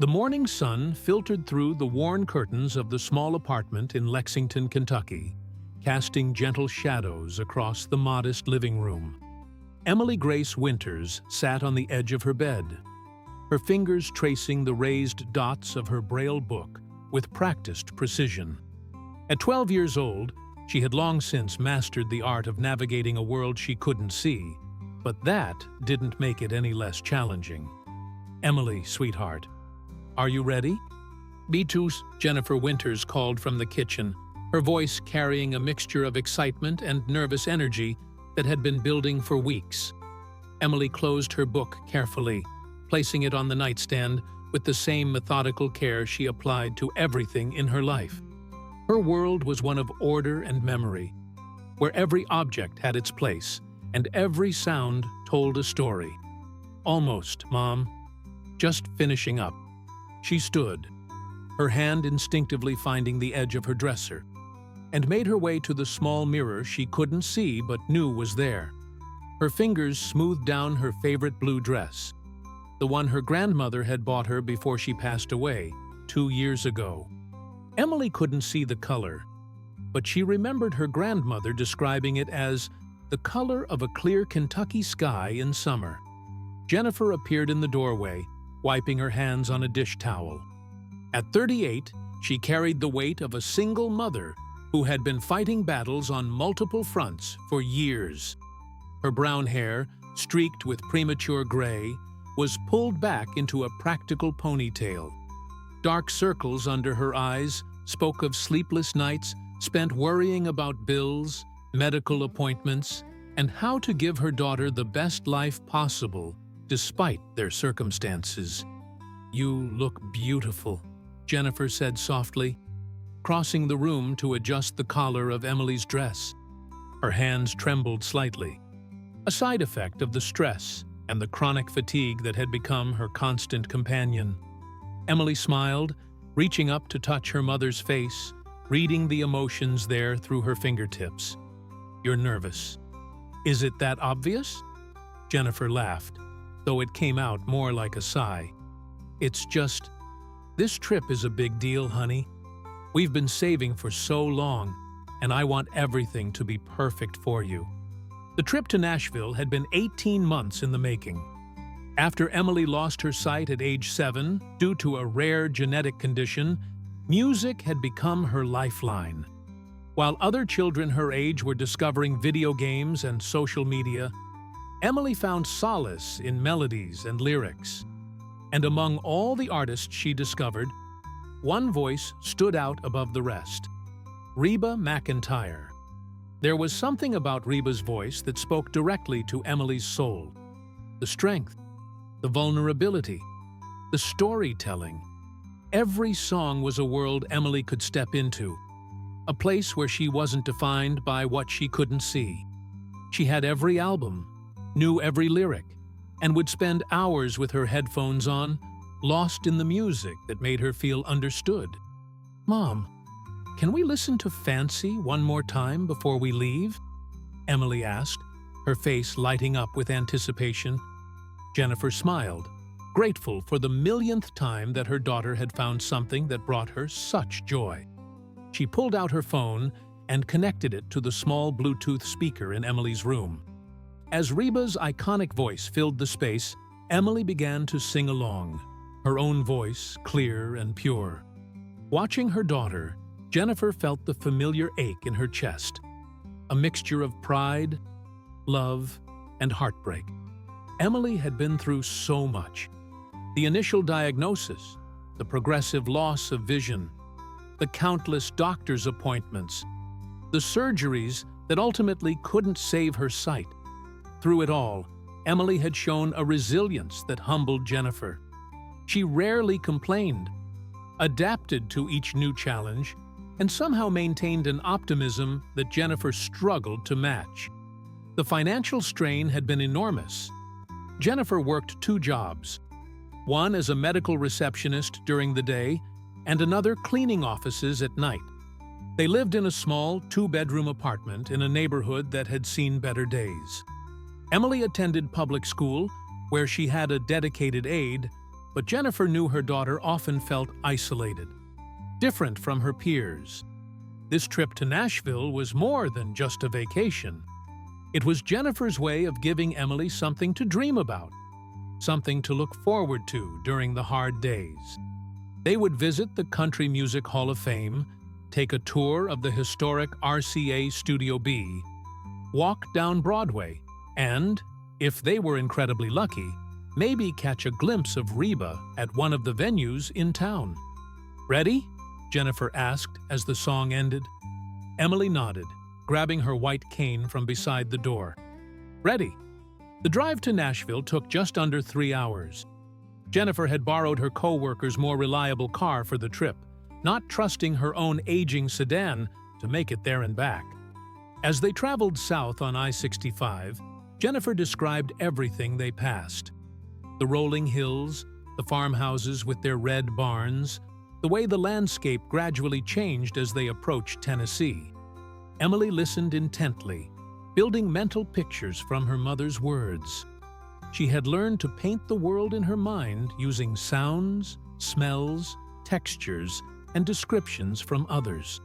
The morning sun filtered through the worn curtains of the small apartment in Lexington, Kentucky, casting gentle shadows across the modest living room. Emily Grace Winters sat on the edge of her bed, her fingers tracing the raised dots of her Braille book with practiced precision. At 12 years old, she had long since mastered the art of navigating a world she couldn't see, but that didn't make it any less challenging. "Emily, sweetheart, are you ready?" "Beatus," Jennifer Winters called from the kitchen, her voice carrying a mixture of excitement and nervous energy that had been building for weeks. Emily closed her book carefully, placing it on the nightstand with the same methodical care she applied to everything in her life. Her world was one of order and memory, where every object had its place and every sound told a story. "Almost, Mom. Just finishing up." She stood, her hand instinctively finding the edge of her dresser, and made her way to the small mirror she couldn't see but knew was there. Her fingers smoothed down her favorite blue dress, the one her grandmother had bought her before she passed away 2 years ago. Emily couldn't see the color, but she remembered her grandmother describing it as the color of a clear Kentucky sky in summer. Jennifer appeared in the doorway, wiping her hands on a dish towel. At 38, she carried the weight of a single mother who had been fighting battles on multiple fronts for years. Her brown hair, streaked with premature gray, was pulled back into a practical ponytail. Dark circles under her eyes spoke of sleepless nights spent worrying about bills, medical appointments, and how to give her daughter the best life possible despite their circumstances. "You look beautiful," Jennifer said softly, crossing the room to adjust the collar of Emily's dress. Her hands trembled slightly, a side effect of the stress and the chronic fatigue that had become her constant companion. Emily smiled, reaching up to touch her mother's face, reading the emotions there through her fingertips. "You're nervous. Is it that obvious?" Jennifer laughed, though it came out more like a sigh. "It's just, this trip is a big deal, honey. We've been saving for so long, and I want everything to be perfect for you." The trip to Nashville had been 18 months in the making. After Emily lost her sight at age 7 due to a rare genetic condition, music had become her lifeline. While other children her age were discovering video games and social media, Emily found solace in melodies and lyrics. And among all the artists she discovered, one voice stood out above the rest: Reba McEntire. There was something about Reba's voice that spoke directly to Emily's soul. The strength, the vulnerability, the storytelling. Every song was a world Emily could step into, a place where she wasn't defined by what she couldn't see. She had every album, knew every lyric, and would spend hours with her headphones on, lost in the music that made her feel understood. "Mom, can we listen to Fancy one more time before we leave?" Emily asked, her face lighting up with anticipation. Jennifer smiled, grateful for the millionth time that her daughter had found something that brought her such joy. She pulled out her phone and connected it to the small Bluetooth speaker in Emily's room. As Reba's iconic voice filled the space, Emily began to sing along, her own voice clear and pure. Watching her daughter, Jennifer felt the familiar ache in her chest, a mixture of pride, love, and heartbreak. Emily had been through so much. The initial diagnosis, the progressive loss of vision, the countless doctor's appointments, the surgeries that ultimately couldn't save her sight. Through it all, Emily had shown a resilience that humbled Jennifer. She rarely complained, adapted to each new challenge, and somehow maintained an optimism that Jennifer struggled to match. The financial strain had been enormous. Jennifer worked 2 jobs, one as a medical receptionist during the day and another cleaning offices at night. They lived in a small 2-bedroom apartment in a neighborhood that had seen better days. Emily attended public school, where she had a dedicated aide, but Jennifer knew her daughter often felt isolated, different from her peers. This trip to Nashville was more than just a vacation. It was Jennifer's way of giving Emily something to dream about, something to look forward to during the hard days. They would visit the Country Music Hall of Fame, take a tour of the historic RCA Studio B, walk down Broadway, and, if they were incredibly lucky, maybe catch a glimpse of Reba at one of the venues in town. "Ready?" Jennifer asked as the song ended. Emily nodded, grabbing her white cane from beside the door. "Ready." The drive to Nashville took just under 3 hours. Jennifer had borrowed her co-worker's more reliable car for the trip, not trusting her own aging sedan to make it there and back. As they traveled south on I-65, Jennifer described everything they passed. The rolling hills, the farmhouses with their red barns, the way the landscape gradually changed as they approached Tennessee. Emily listened intently, building mental pictures from her mother's words. She had learned to paint the world in her mind using sounds, smells, textures, and descriptions from others.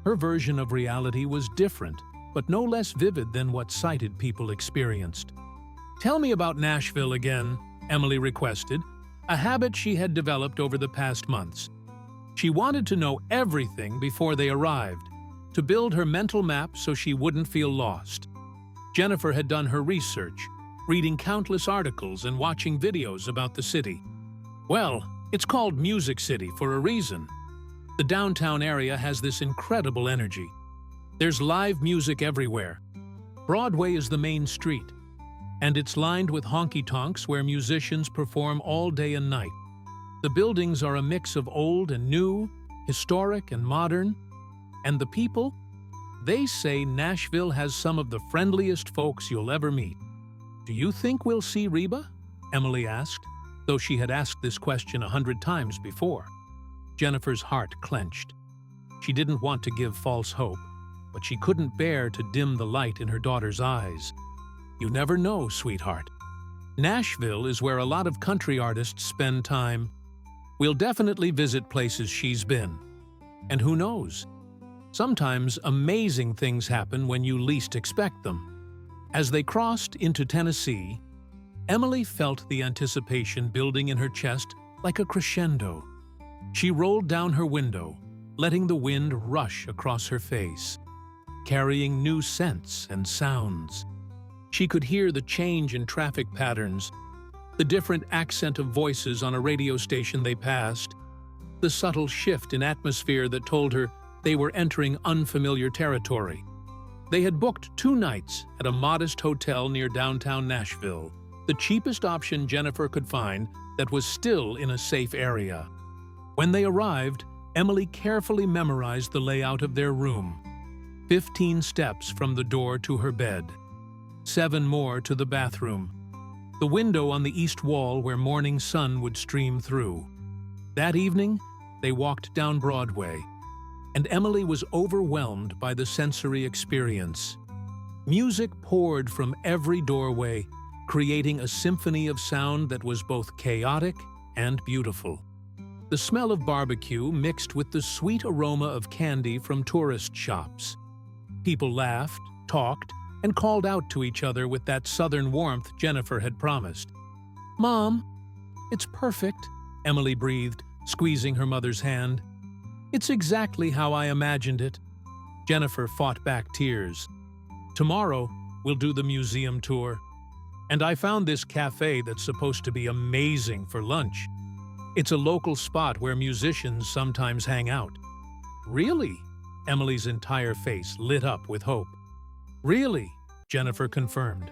Her version of reality was different, but no less vivid than what sighted people experienced. "Tell me about Nashville again," Emily requested, a habit she had developed over the past months. She wanted to know everything before they arrived, to build her mental map so she wouldn't feel lost. Jennifer had done her research, reading countless articles and watching videos about the city. "Well, it's called Music City for a reason. The downtown area has this incredible energy. There's live music everywhere. Broadway is the main street, and it's lined with honky-tonks where musicians perform all day and night. The buildings are a mix of old and new, historic and modern. And the people? They say Nashville has some of the friendliest folks you'll ever meet." "Do you think we'll see Reba?" Emily asked, though she had asked this question 100 times before. Jennifer's heart clenched. She didn't want to give false hope, but she couldn't bear to dim the light in her daughter's eyes. "You never know, sweetheart. Nashville is where a lot of country artists spend time. We'll definitely visit places she's been. And who knows? Sometimes amazing things happen when you least expect them." As they crossed into Tennessee, Emily felt the anticipation building in her chest like a crescendo. She rolled down her window, letting the wind rush across her face, carrying new scents and sounds. She could hear the change in traffic patterns, the different accent of voices on a radio station they passed, the subtle shift in atmosphere that told her they were entering unfamiliar territory. They had booked 2 nights at a modest hotel near downtown Nashville, the cheapest option Jennifer could find that was still in a safe area. When they arrived, Emily carefully memorized the layout of their room. 15 steps from the door to her bed, 7 more to the bathroom, the window on the east wall where morning sun would stream through. That evening, they walked down Broadway, and Emily was overwhelmed by the sensory experience. Music poured from every doorway, creating a symphony of sound that was both chaotic and beautiful. The smell of barbecue mixed with the sweet aroma of candy from tourist shops. People laughed, talked, and called out to each other with that southern warmth Jennifer had promised. "Mom, it's perfect," Emily breathed, squeezing her mother's hand. "It's exactly how I imagined it." Jennifer fought back tears. "Tomorrow, we'll do the museum tour. And I found this cafe that's supposed to be amazing for lunch. It's a local spot where musicians sometimes hang out." "Really?" Emily's entire face lit up with hope. "Really," Jennifer confirmed.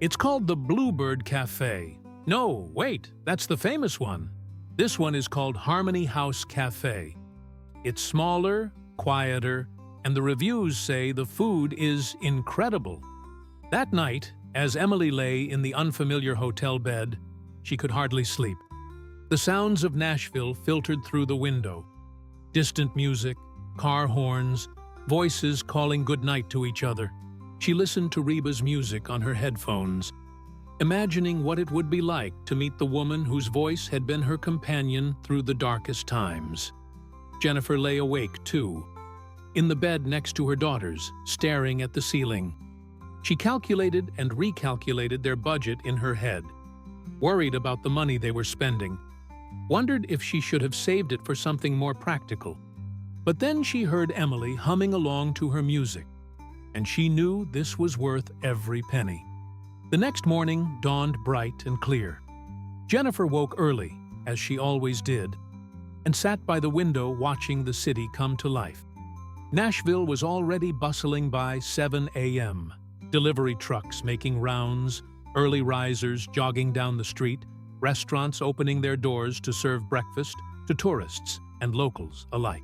"It's called the Bluebird Cafe. No, wait, that's the famous one. This one is called Harmony House Cafe. It's smaller, quieter, and the reviews say the food is incredible." That night, as Emily lay in the unfamiliar hotel bed, she could hardly sleep. The sounds of Nashville filtered through the window. Distant music, car horns, voices calling goodnight to each other. She listened to Reba's music on her headphones. imagining what it would be like to meet the woman whose voice had been her companion through the darkest times. Jennifer lay awake, too, in the bed next to her daughters, staring at the ceiling. She calculated and recalculated their budget in her head, worried about the money they were spending, wondered if she should have saved it for something more practical. But then she heard Emily humming along to her music, and she knew this was worth every penny. The next morning dawned bright and clear. Jennifer woke early, as she always did, and sat by the window watching the city come to life. Nashville was already bustling by 7 a.m., delivery trucks making rounds, early risers jogging down the street, restaurants opening their doors to serve breakfast to tourists and locals alike.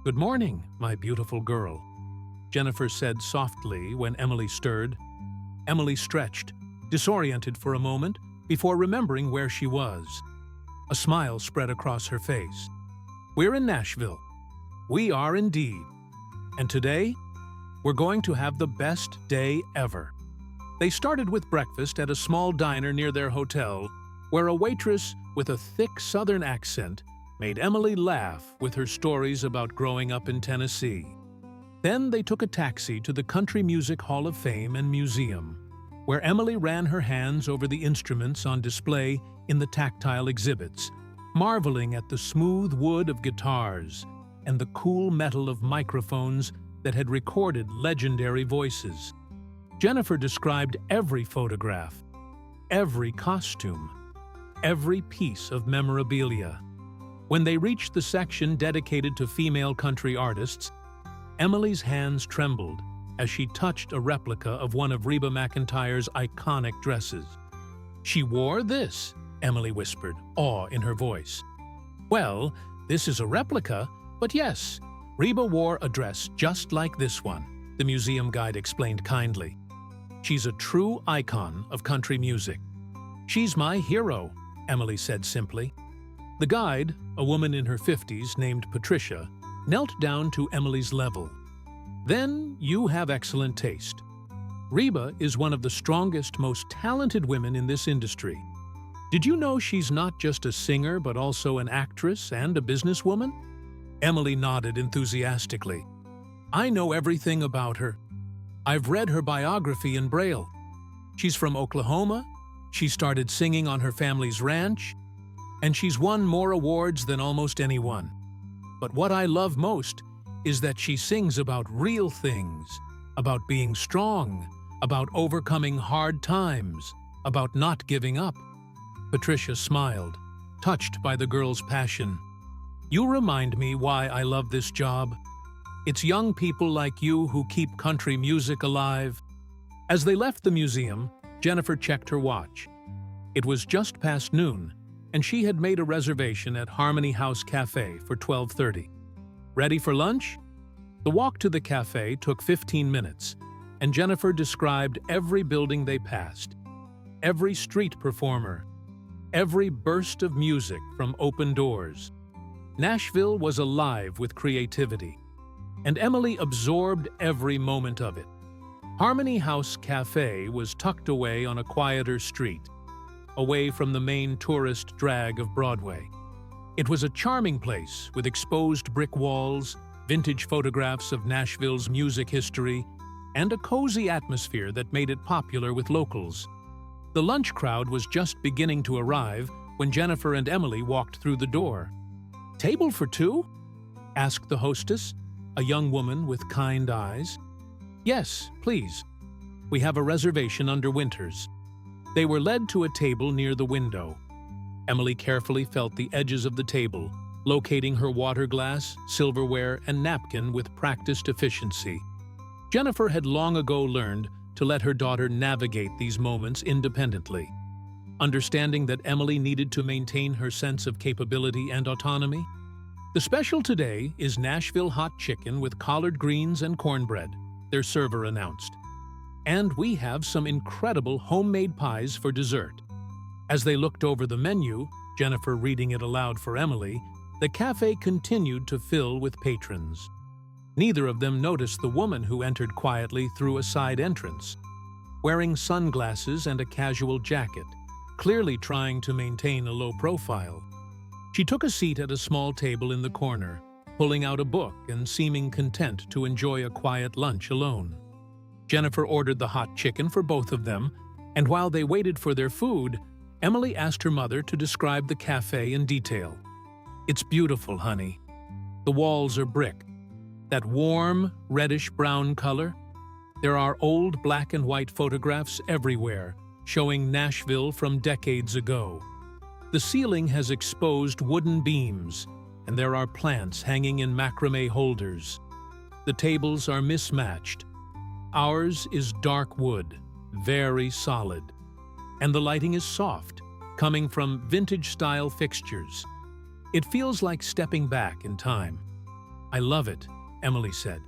"Good morning, my beautiful girl," Jennifer said softly when Emily stirred. Emily stretched, disoriented for a moment, before remembering where she was. A smile spread across her face. "We're in Nashville. We are indeed. And today, we're going to have the best day ever." They started with breakfast at a small diner near their hotel, where a waitress with a thick Southern accent made Emily laugh with her stories about growing up in Tennessee. Then they took a taxi to the Country Music Hall of Fame and Museum, where Emily ran her hands over the instruments on display in the tactile exhibits, marveling at the smooth wood of guitars and the cool metal of microphones that had recorded legendary voices. Jennifer described every photograph, every costume, every piece of memorabilia. When they reached the section dedicated to female country artists, Emily's hands trembled as she touched a replica of one of Reba McEntire's iconic dresses. "She wore this," Emily whispered, awe in her voice. "Well, this is a replica, but yes, Reba wore a dress just like this one," the museum guide explained kindly. "She's a true icon of country music." "She's my hero," Emily said simply. The guide, a woman in her 50s named Patricia, knelt down to Emily's level. "Then you have excellent taste. Reba is one of the strongest, most talented women in this industry. Did you know she's not just a singer but also an actress and a businesswoman?" Emily nodded enthusiastically. "I know everything about her. I've read her biography in Braille. She's from Oklahoma, she started singing on her family's ranch, and she's won more awards than almost anyone. But what I love most is that she sings about real things, about being strong, about overcoming hard times, about not giving up." Patricia smiled, touched by the girl's passion. "You remind me why I love this job. It's young people like you who keep country music alive." As they left the museum, Jennifer checked her watch. It was just past noon, and she had made a reservation at Harmony House Cafe for 12:30. Ready for lunch? The walk to the cafe took 15 minutes, and Jennifer described every building they passed, every street performer, every burst of music from open doors. Nashville was alive with creativity, and Emily absorbed every moment of it. Harmony House Cafe was tucked away on a quieter street, away from the main tourist drag of Broadway. It was a charming place with exposed brick walls, vintage photographs of Nashville's music history, and a cozy atmosphere that made it popular with locals. The lunch crowd was just beginning to arrive when Jennifer and Emily walked through the door. "Table for two?" asked the hostess, a young woman with kind eyes. "Yes, please. We have a reservation under Winters." They were led to a table near the window. Emily carefully felt the edges of the table, locating her water glass, silverware, and napkin with practiced efficiency. Jennifer had long ago learned to let her daughter navigate these moments independently, understanding that Emily needed to maintain her sense of capability and autonomy. "The special today is Nashville hot chicken with collard greens and cornbread," their server announced. "And we have some incredible homemade pies for dessert." As they looked over the menu, Jennifer reading it aloud for Emily, the cafe continued to fill with patrons. Neither of them noticed the woman who entered quietly through a side entrance. wearing sunglasses and a casual jacket, clearly trying to maintain a low profile. She took a seat at a small table in the corner, pulling out a book and seeming content to enjoy a quiet lunch alone. Jennifer ordered the hot chicken for both of them, and while they waited for their food, Emily asked her mother to describe the cafe in detail. "It's beautiful, honey. The walls are brick. That warm, reddish-brown color. There are old black and white photographs everywhere, showing Nashville from decades ago. The ceiling has exposed wooden beams, and there are plants hanging in macrame holders. The tables are mismatched. Ours is dark wood, very solid. And the lighting is soft, coming from vintage-style fixtures. It feels like stepping back in time." "I love it," Emily said.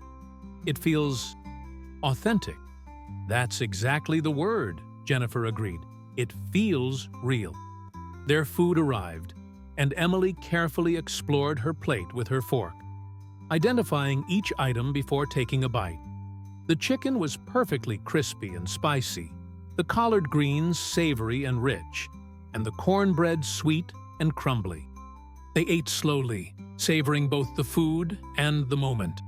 "It feels authentic." "That's exactly the word," Jennifer agreed. "It feels real." Their food arrived, and Emily carefully explored her plate with her fork, identifying each item before taking a bite. The chicken was perfectly crispy and spicy, the collard greens savory and rich, and the cornbread sweet and crumbly. They ate slowly, savoring both the food and the moment.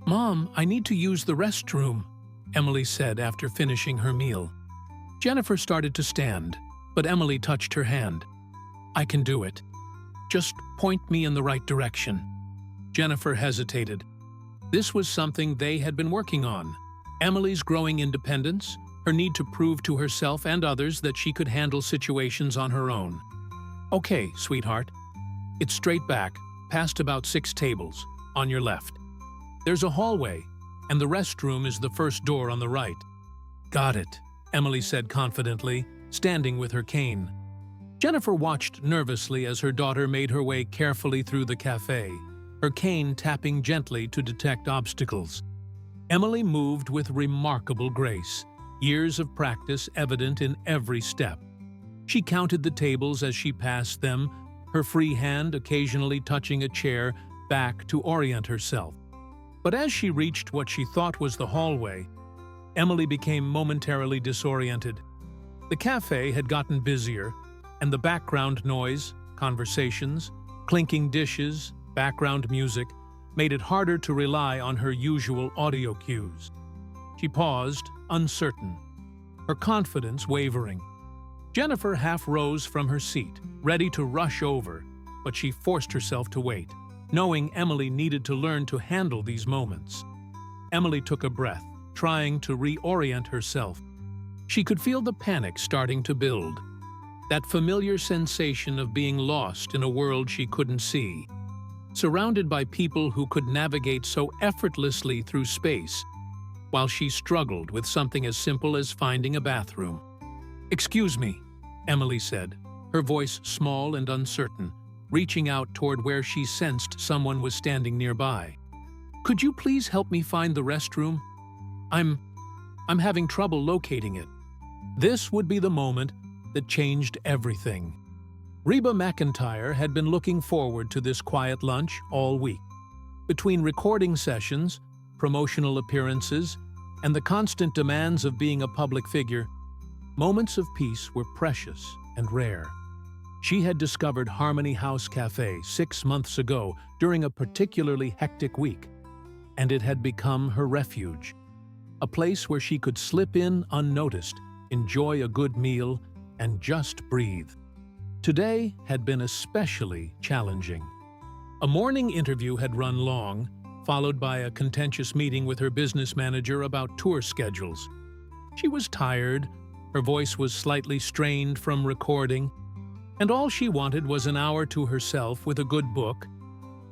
"Mom, I need to use the restroom," Emily said after finishing her meal. Jennifer started to stand, but Emily touched her hand. "I can do it. Just point me in the right direction." Jennifer hesitated. This was something they had been working on. Emily's growing independence, her need to prove to herself and others that she could handle situations on her own. "Okay, sweetheart. It's straight back, past about 6 tables, on your left. There's a hallway, and the restroom is the first door on the right." "Got it," Emily said confidently, standing with her cane. Jennifer watched nervously as her daughter made her way carefully through the cafe, her cane tapping gently to detect obstacles. Emily moved with remarkable grace, years of practice evident in every step. She counted the tables as she passed them, her free hand occasionally touching a chair back to orient herself. But as she reached what she thought was the hallway, Emily became momentarily disoriented. The cafe had gotten busier, and the background noise, conversations, clinking dishes, background music, made it harder to rely on her usual audio cues. She paused, uncertain, her confidence wavering. Jennifer half rose from her seat, ready to rush over, but she forced herself to wait, knowing Emily needed to learn to handle these moments. Emily took a breath, trying to reorient herself. She could feel the panic starting to build, that familiar sensation of being lost in a world she couldn't see, surrounded by people who could navigate so effortlessly through space, while she struggled with something as simple as finding a bathroom. "Excuse me," Emily said, her voice small and uncertain, reaching out toward where she sensed someone was standing nearby. "Could you please help me find the restroom? I'm having trouble locating it." This would be the moment that changed everything. Reba McEntire had been looking forward to this quiet lunch all week. Between recording sessions, promotional appearances, and the constant demands of being a public figure, moments of peace were precious and rare. She had discovered Harmony House Cafe 6 months ago during a particularly hectic week, and it had become her refuge, a place where she could slip in unnoticed, enjoy a good meal, and just breathe. Today had been especially challenging. A morning interview had run long, followed by a contentious meeting with her business manager about tour schedules. She was tired, her voice was slightly strained from recording, and all she wanted was an hour to herself with a good book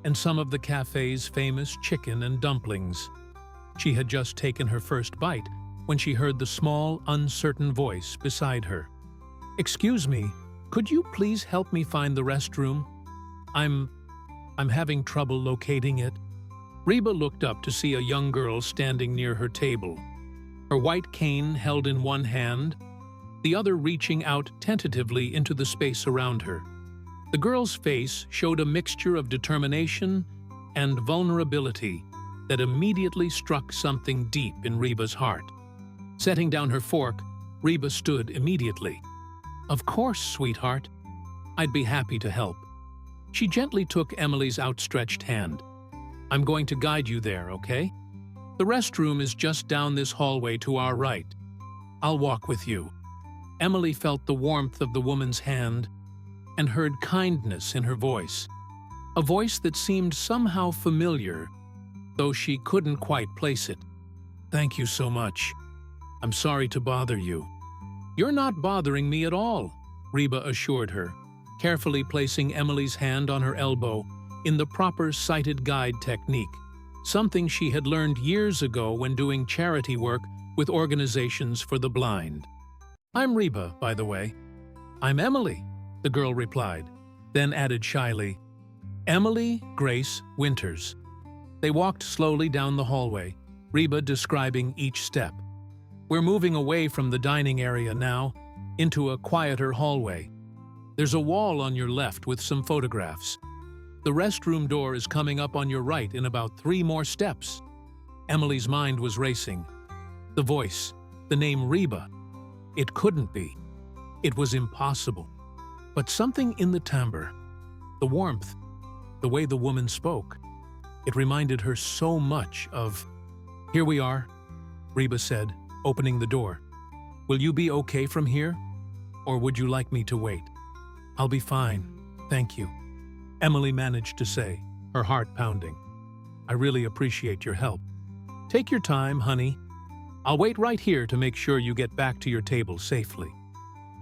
and some of the cafe's famous chicken and dumplings. She had just taken her first bite when she heard the small, uncertain voice beside her. "Excuse me, could you please help me find the restroom? I'm having trouble locating it." Reba looked up to see a young girl standing near her table, her white cane held in one hand, the other reaching out tentatively into the space around her. The girl's face showed a mixture of determination and vulnerability that immediately struck something deep in Reba's heart. Setting down her fork, Reba stood immediately. "Of course, sweetheart. I'd be happy to help." She gently took Emily's outstretched hand. "I'm going to guide you there, okay? The restroom is just down this hallway to our right. I'll walk with you." Emily felt the warmth of the woman's hand and heard kindness in her voice, a voice that seemed somehow familiar, though she couldn't quite place it. "Thank you so much. I'm sorry to bother you." "You're not bothering me at all," Reba assured her, carefully placing Emily's hand on her elbow in the proper sighted guide technique, something she had learned years ago when doing charity work with organizations for the blind. "I'm Reba, by the way." "I'm Emily," the girl replied, then added shyly, "Emily Grace Winters." They walked slowly down the hallway, Reba describing each step. "We're moving away from the dining area now, into a quieter hallway. There's a wall on your left with some photographs. The restroom door is coming up on your right in about 3 more steps." Emily's mind was racing. The voice, the name Reba. It couldn't be. It was impossible. But something in the timbre, the warmth, the way the woman spoke, it reminded her so much of... "Here we are," Reba said, opening the door. "Will you be okay from here? Or would you like me to wait?" "I'll be fine, thank you," Emily managed to say, her heart pounding. "I really appreciate your help." "Take your time, honey. I'll wait right here to make sure you get back to your table safely."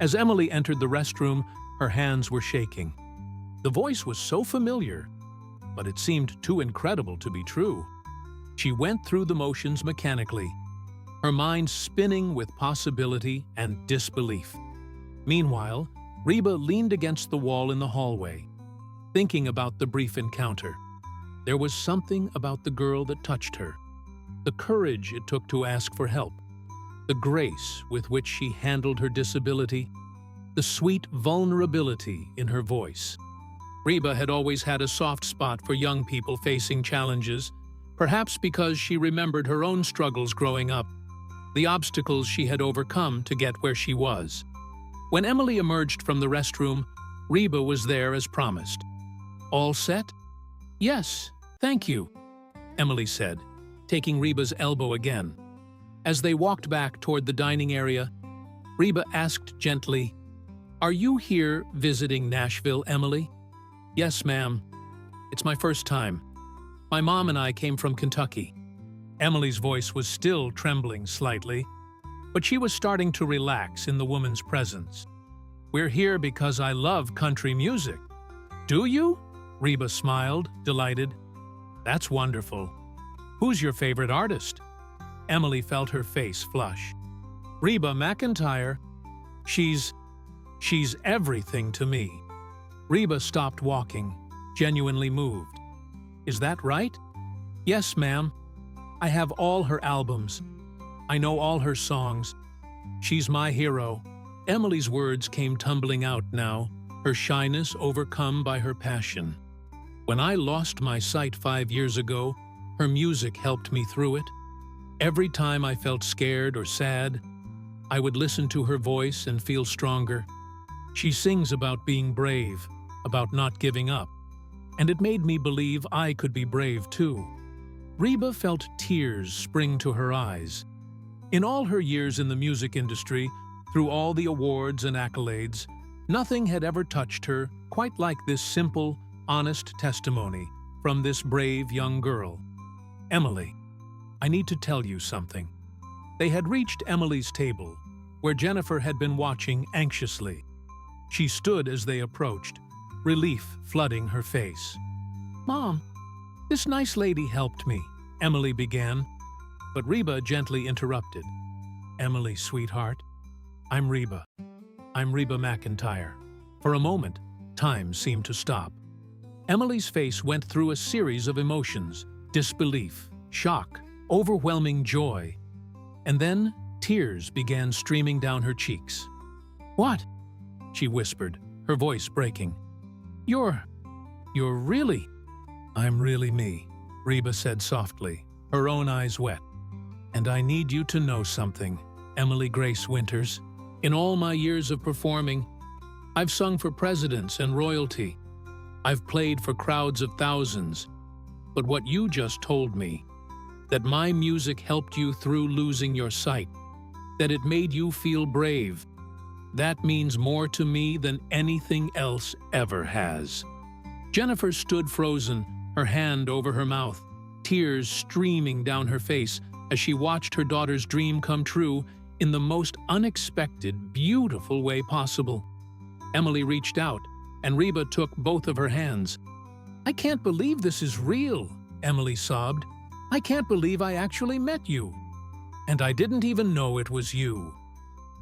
As Emily entered the restroom, her hands were shaking. The voice was so familiar, but it seemed too incredible to be true. She went through the motions mechanically, her mind spinning with possibility and disbelief. Meanwhile, Reba leaned against the wall in the hallway, thinking about the brief encounter. There was something about the girl that touched her. The courage it took to ask for help, the grace with which she handled her disability, the sweet vulnerability in her voice. Reba had always had a soft spot for young people facing challenges, perhaps because she remembered her own struggles growing up, the obstacles she had overcome to get where she was. When Emily emerged from the restroom, Reba was there as promised. "All set?" "Yes, thank you," Emily said, taking Reba's elbow again. As they walked back toward the dining area, Reba asked gently, "Are you here visiting Nashville, Emily?" "Yes, ma'am. It's my first time. My mom and I came from Kentucky." Emily's voice was still trembling slightly, but she was starting to relax in the woman's presence. "We're here because I love country music." "Do you?" Reba smiled, delighted. "That's wonderful. Who's your favorite artist?" Emily felt her face flush. "Reba McEntire. She's everything to me." Reba stopped walking, genuinely moved. "Is that right?" "Yes, ma'am. I have all her albums. I know all her songs. She's my hero." Emily's words came tumbling out now, her shyness overcome by her passion. "When I lost my sight 5 years ago, her music helped me through it. Every time I felt scared or sad, I would listen to her voice and feel stronger. She sings about being brave, about not giving up, and it made me believe I could be brave too." Reba felt tears spring to her eyes. In all her years in the music industry, through all the awards and accolades, nothing had ever touched her quite like this simple, honest testimony from this brave young girl. "Emily, I need to tell you something." They had reached Emily's table, where Jennifer had been watching anxiously. She stood as they approached, relief flooding her face. "Mom, this nice lady helped me," Emily began, but Reba gently interrupted. "Emily, sweetheart, I'm Reba. I'm Reba McEntire." For a moment, time seemed to stop. Emily's face went through a series of emotions: disbelief, shock, overwhelming joy. And then tears began streaming down her cheeks. "What?" she whispered, her voice breaking. You're really..." "I'm really me," Reba said softly, her own eyes wet. "And I need you to know something, Emily Grace Winters. In all my years of performing, I've sung for presidents and royalty. I've played for crowds of thousands. But what you just told me, that my music helped you through losing your sight, that it made you feel brave, that means more to me than anything else ever has." Jennifer stood frozen, her hand over her mouth, tears streaming down her face as she watched her daughter's dream come true in the most unexpected, beautiful way possible. Emily reached out, and Reba took both of her hands. "I can't believe this is real," Emily sobbed. "I can't believe I actually met you. And I didn't even know it was you."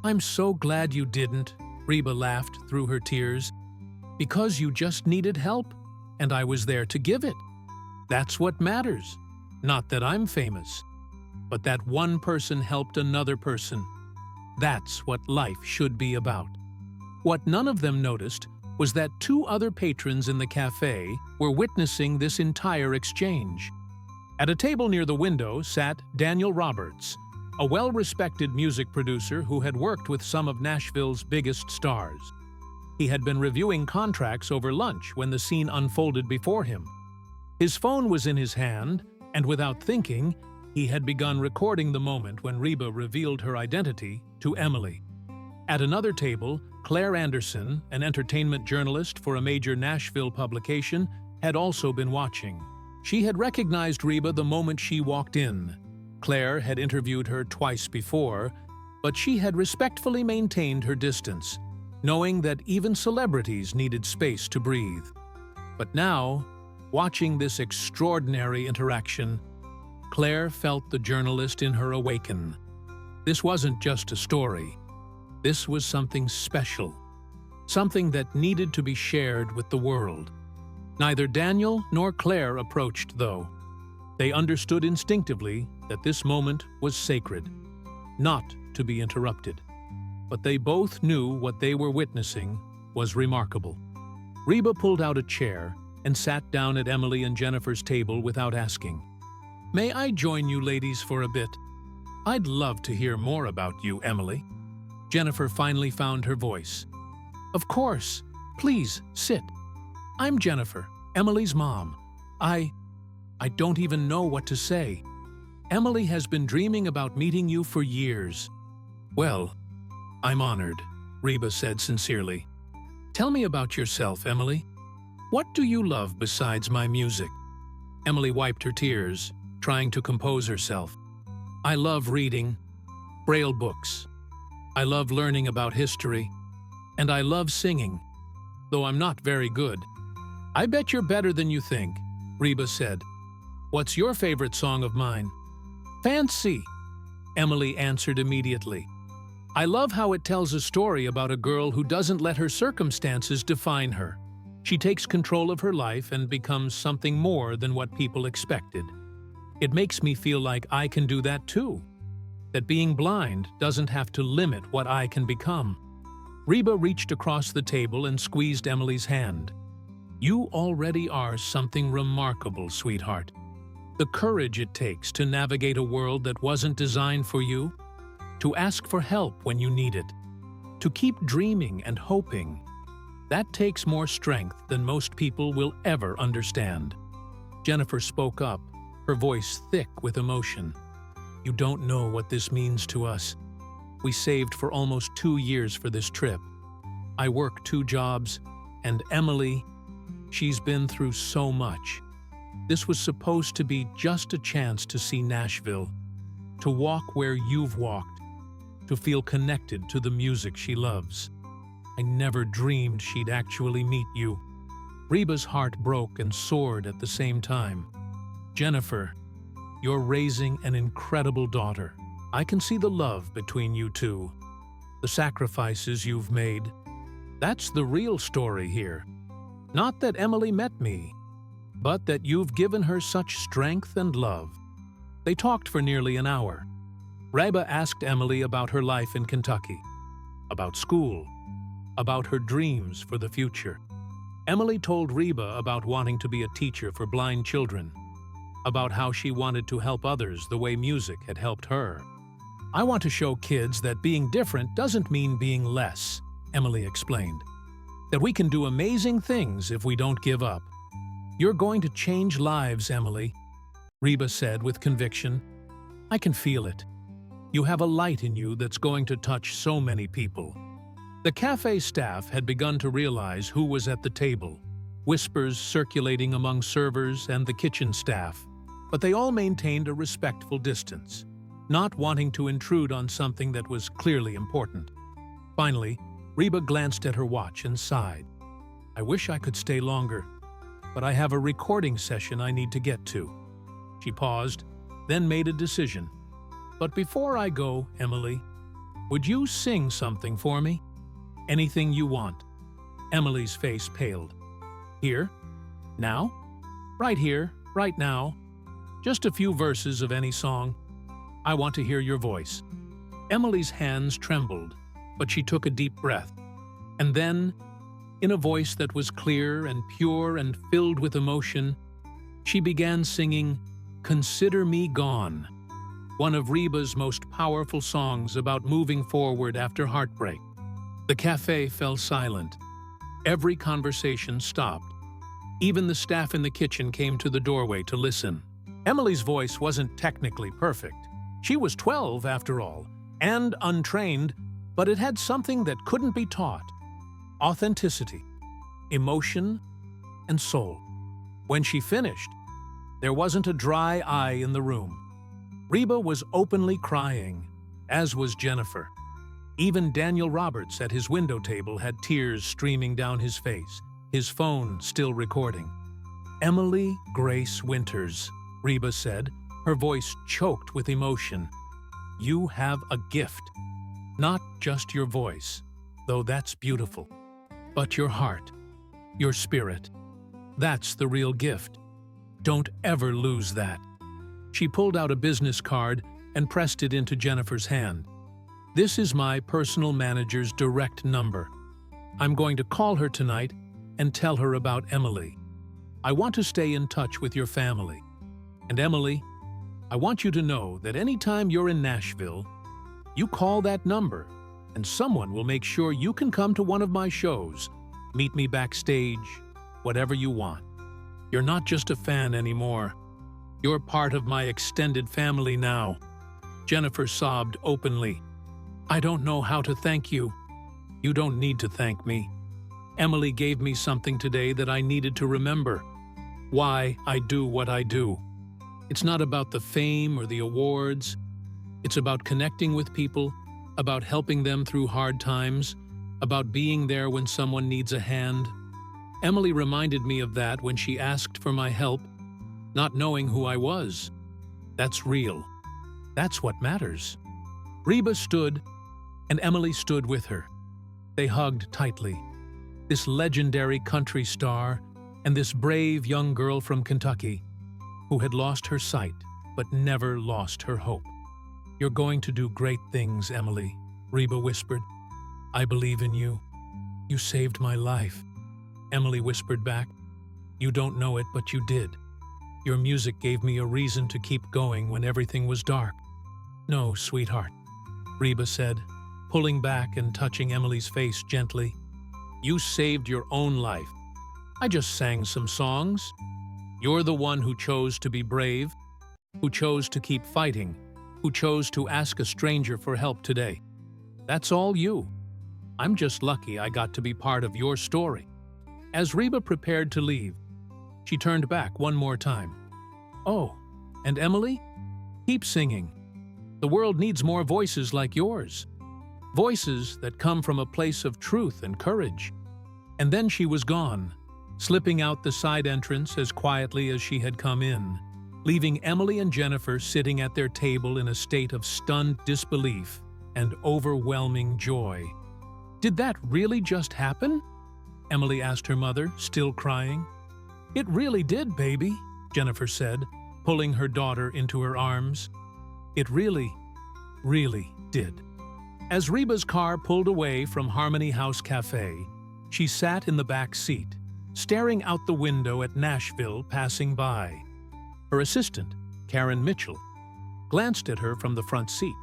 "I'm so glad you didn't," Reba laughed through her tears. "Because you just needed help, and I was there to give it. That's what matters. Not that I'm famous, but that one person helped another person. That's what life should be about." What none of them noticed was that two other patrons in the cafe were witnessing this entire exchange. At a table near the window sat Daniel Roberts, a well-respected music producer who had worked with some of Nashville's biggest stars. He had been reviewing contracts over lunch when the scene unfolded before him. His phone was in his hand, and without thinking, he had begun recording the moment when Reba revealed her identity to Emily. At another table, Claire Anderson, an entertainment journalist for a major Nashville publication, had also been watching. She had recognized Reba the moment she walked in. Claire had interviewed her twice before, but she had respectfully maintained her distance, knowing that even celebrities needed space to breathe. But now, watching this extraordinary interaction, Claire felt the journalist in her awaken. This wasn't just a story. This was something special, something that needed to be shared with the world. Neither Daniel nor Claire approached, though. They understood instinctively that this moment was sacred, not to be interrupted. But they both knew what they were witnessing was remarkable. Reba pulled out a chair and sat down at Emily and Jennifer's table without asking. "May I join you ladies for a bit? I'd love to hear more about you, Emily." Jennifer finally found her voice. "Of course. Please, sit. I'm Jennifer, Emily's mom. I don't even know what to say. Emily has been dreaming about meeting you for years." "Well, I'm honored," Reba said sincerely. "Tell me about yourself, Emily. What do you love besides my music?" Emily wiped her tears, trying to compose herself. "I love reading Braille books. I love learning about history. And I love singing, though I'm not very good." "I bet you're better than you think," Reba said. "What's your favorite song of mine?" "Fancy," Emily answered immediately. "I love how it tells a story about a girl who doesn't let her circumstances define her. She takes control of her life and becomes something more than what people expected. It makes me feel like I can do that too. That being blind doesn't have to limit what I can become." Reba reached across the table and squeezed Emily's hand. "You already are something remarkable, sweetheart. The courage it takes to navigate a world that wasn't designed for you, to ask for help when you need it, to keep dreaming and hoping. That takes more strength than most people will ever understand." Jennifer spoke up, her voice thick with emotion. "You don't know what this means to us. We saved for almost 2 years for this trip. I work 2 jobs, and Emily, she's been through so much. This was supposed to be just a chance to see Nashville, to walk where you've walked, to feel connected to the music she loves. I never dreamed she'd actually meet you." Reba's heart broke and soared at the same time. "Jennifer, you're raising an incredible daughter. I can see the love between you two, the sacrifices you've made. That's the real story here. Not that Emily met me, but that you've given her such strength and love." They talked for nearly an hour. Reba asked Emily about her life in Kentucky, about school, about her dreams for the future. Emily told Reba about wanting to be a teacher for blind children, about how she wanted to help others the way music had helped her. I want to show kids that being different doesn't mean being less, Emily explained. That we can do amazing things if we don't give up. You're going to change lives, Emily, Reba said with conviction. I can feel it. You have a light in you that's going to touch so many people. The cafe staff had begun to realize who was at the table, whispers circulating among servers and the kitchen staff, but they all maintained a respectful distance, not wanting to intrude on something that was clearly important. Finally, Reba glanced at her watch and sighed. I wish I could stay longer, but I have a recording session I need to get to. She paused, then made a decision. But before I go, Emily, would you sing something for me? Anything you want. Emily's face paled. Here? Now? Right here, right now. Just a few verses of any song. I want to hear your voice. Emily's hands trembled, but she took a deep breath. And then, in a voice that was clear and pure and filled with emotion, she began singing Consider Me Gone, one of Reba's most powerful songs about moving forward after heartbreak. The cafe fell silent. Every conversation stopped. Even the staff in the kitchen came to the doorway to listen. Emily's voice wasn't technically perfect. She was 12, after all, and untrained, but it had something that couldn't be taught. Authenticity, emotion, and soul. When she finished, there wasn't a dry eye in the room. Reba was openly crying, as was Jennifer. Even Daniel Roberts at his window table had tears streaming down his face, his phone still recording. Emily Grace Winters, Reba said, her voice choked with emotion. You have a gift. Not just your voice, though that's beautiful, but your heart, your spirit. That's the real gift. Don't ever lose that. She pulled out a business card and pressed it into Jennifer's hand. This is my personal manager's direct number. I'm going to call her tonight and tell her about Emily. I want to stay in touch with your family. And Emily, I want you to know that anytime you're in Nashville, you call that number and someone will make sure you can come to one of my shows, meet me backstage, whatever you want. You're not just a fan anymore. You're part of my extended family now. Jennifer sobbed openly. I don't know how to thank you. You don't need to thank me. Emily gave me something today that I needed to remember. Why I do what I do. It's not about the fame or the awards. It's about connecting with people, about helping them through hard times, about being there when someone needs a hand. Emily reminded me of that when she asked for my help, not knowing who I was. That's real. That's what matters. Reba stood, and Emily stood with her. They hugged tightly. This legendary country star and this brave young girl from Kentucky who had lost her sight but never lost her hope. You're going to do great things, Emily, Reba whispered. I believe in you. You saved my life. Emily whispered back. You don't know it, but you did. Your music gave me a reason to keep going when everything was dark. No, sweetheart, Reba said, pulling back and touching Emily's face gently. You saved your own life. I just sang some songs. You're the one who chose to be brave, who chose to keep fighting, who chose to ask a stranger for help today. That's all you. I'm just lucky I got to be part of your story. As Reba prepared to leave, she turned back one more time. Oh, and Emily? Keep singing. The world needs more voices like yours. Voices that come from a place of truth and courage. And then she was gone, slipping out the side entrance as quietly as she had come in, leaving Emily and Jennifer sitting at their table in a state of stunned disbelief and overwhelming joy. Did that really just happen? Emily asked her mother, still crying. It really did, baby, Jennifer said, pulling her daughter into her arms. It really, really did. As Reba's car pulled away from Harmony House Cafe, she sat in the back seat, staring out the window at Nashville passing by. Her assistant, Karen Mitchell, glanced at her from the front seat.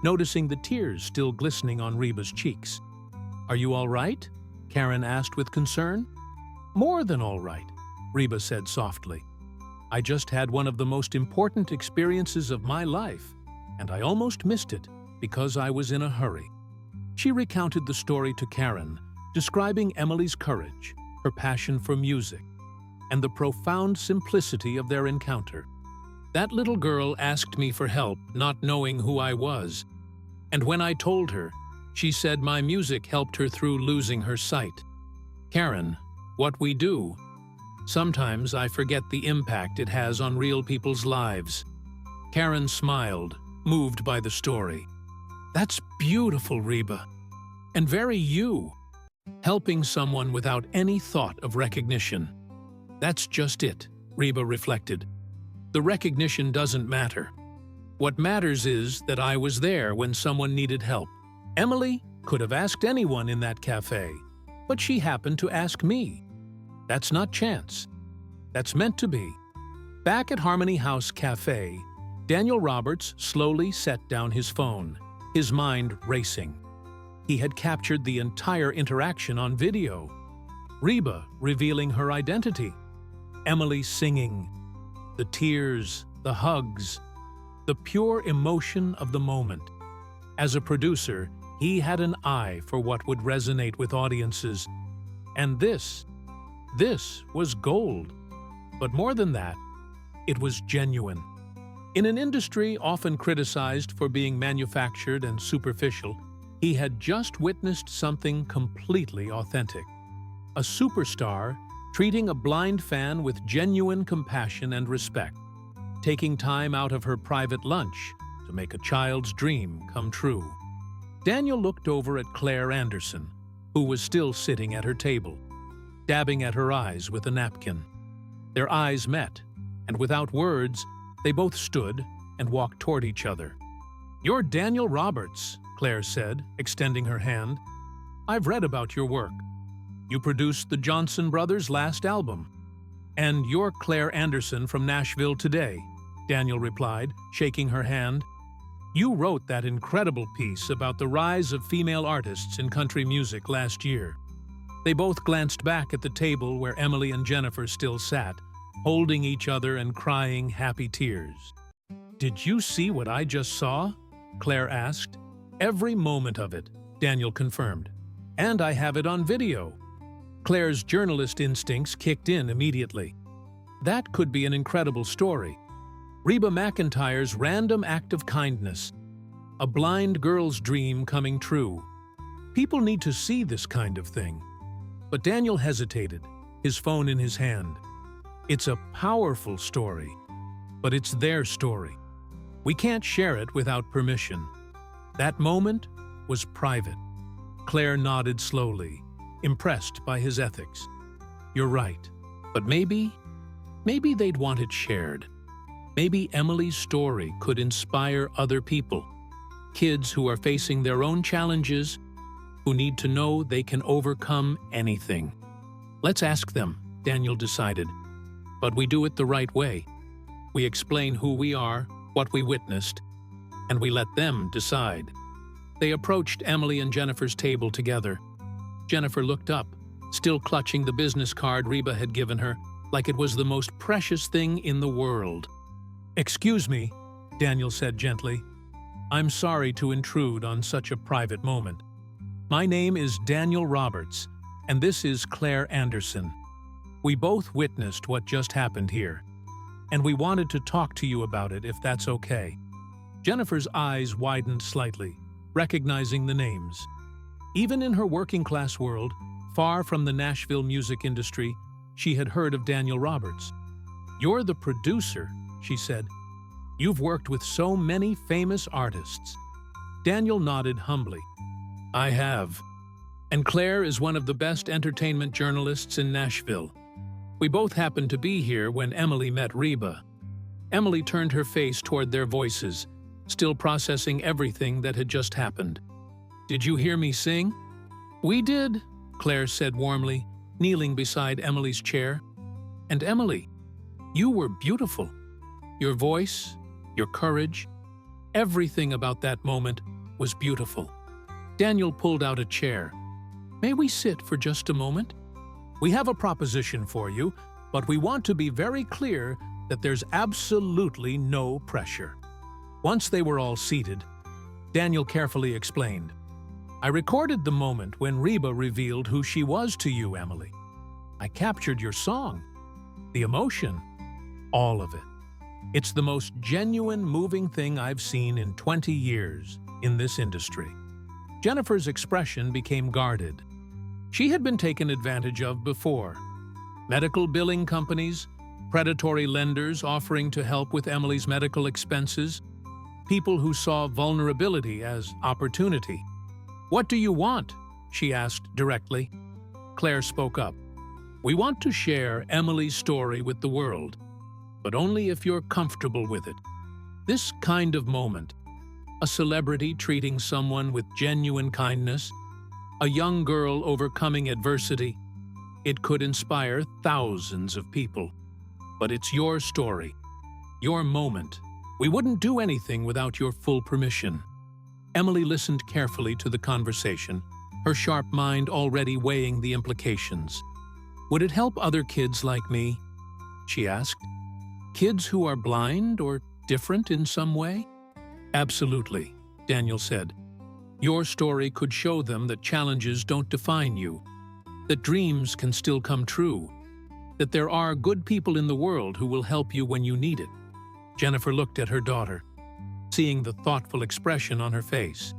noticing the tears still glistening on Reba's cheeks. "Are you all right?" Karen asked with concern. "More than all right," Reba said softly. "I just had one of the most important experiences of my life, and I almost missed it because I was in a hurry." She recounted the story to Karen, describing Emily's courage, her passion for music, and the profound simplicity of their encounter. "That little girl asked me for help, not knowing who I was. And when I told her, she said my music helped her through losing her sight. Karen, what we do, sometimes I forget the impact it has on real people's lives." Karen smiled, moved by the story. "That's beautiful, Reba. And very you. Helping someone without any thought of recognition. That's just it," Reba reflected. "The recognition doesn't matter. What matters is that I was there when someone needed help. Emily could have asked anyone in that cafe, but she happened to ask me. That's not chance. That's meant to be." Back at Harmony House Cafe, Daniel Roberts slowly set down his phone, his mind racing. He had captured the entire interaction on video. Reba revealing her identity, Emily singing, the tears, the hugs, the pure emotion of the moment. As a producer, he had an eye for what would resonate with audiences. And this was gold. But more than that, it was genuine. In an industry often criticized for being manufactured and superficial, he had just witnessed something completely authentic. A superstar treating a blind fan with genuine compassion and respect, taking time out of her private lunch to make a child's dream come true. Daniel looked over at Claire Anderson, who was still sitting at her table, dabbing at her eyes with a napkin. Their eyes met, and without words, they both stood and walked toward each other. "You're Daniel Roberts," Claire said, extending her hand. "I've read about your work. You produced the Johnson Brothers' last album." "And you're Claire Anderson from Nashville Today," Daniel replied, shaking her hand. "You wrote that incredible piece about the rise of female artists in country music last year." They both glanced back at the table where Emily and Jennifer still sat, holding each other and crying happy tears. "Did you see what I just saw?" Claire asked. "Every moment of it," Daniel confirmed. "And I have it on video." Claire's journalist instincts kicked in immediately. That could be an incredible story. Reba McEntire's random act of kindness. A blind girl's dream coming true. People need to see this kind of thing. But Daniel hesitated, his phone in his hand. It's a powerful story, but it's their story. We can't share it without permission. That moment was private. Claire nodded slowly, impressed by his ethics. "You're right, but maybe they'd want it shared. Maybe Emily's story could inspire other people, kids who are facing their own challenges, who need to know they can overcome anything." "Let's ask them," Daniel decided. "But we do it the right way. We explain who we are, what we witnessed, and we let them decide." They approached Emily and Jennifer's table together. Jennifer looked up, still clutching the business card Reba had given her, like it was the most precious thing in the world. "Excuse me," Daniel said gently. "I'm sorry to intrude on such a private moment. My name is Daniel Roberts, and this is Claire Anderson. We both witnessed what just happened here, and we wanted to talk to you about it if that's okay." Jennifer's eyes widened slightly, recognizing the names. Even in her working-class world, far from the Nashville music industry, she had heard of Daniel Roberts. "You're the producer," she said. "You've worked with so many famous artists." Daniel nodded humbly. "I have. And Claire is one of the best entertainment journalists in Nashville. We both happened to be here when Emily met Reba." Emily turned her face toward their voices, still processing everything that had just happened. "Did you hear me sing?" "We did," Claire said warmly, kneeling beside Emily's chair. "And Emily, you were beautiful. Your voice, your courage, Everything about that moment was beautiful. Daniel pulled out a chair. "May we sit for just a moment? We have a proposition for you, but we want to be very clear that there's absolutely no pressure." Once they were all seated, Daniel carefully explained, "I recorded the moment when Reba revealed who she was to you, Emily. I captured your song, the emotion, all of it. It's the most genuine, moving thing I've seen in 20 years in this industry." Jennifer's expression became guarded. She had been taken advantage of before. Medical billing companies, predatory lenders offering to help with Emily's medical expenses, people who saw vulnerability as opportunity. "What do you want?" she asked directly. Claire spoke up. "We want to share Emily's story with the world, but only if you're comfortable with it. This kind of moment, a celebrity treating someone with genuine kindness, a young girl overcoming adversity, it could inspire thousands of people. But it's your story, your moment. We wouldn't do anything without your full permission." Emily listened carefully to the conversation, her sharp mind already weighing the implications. "Would it help other kids like me?" she asked. "Kids who are blind or different in some way?" "Absolutely," Daniel said. "Your story could show them that challenges don't define you, that dreams can still come true, that there are good people in the world who will help you when you need it." Jennifer looked at her daughter, seeing the thoughtful expression on her face.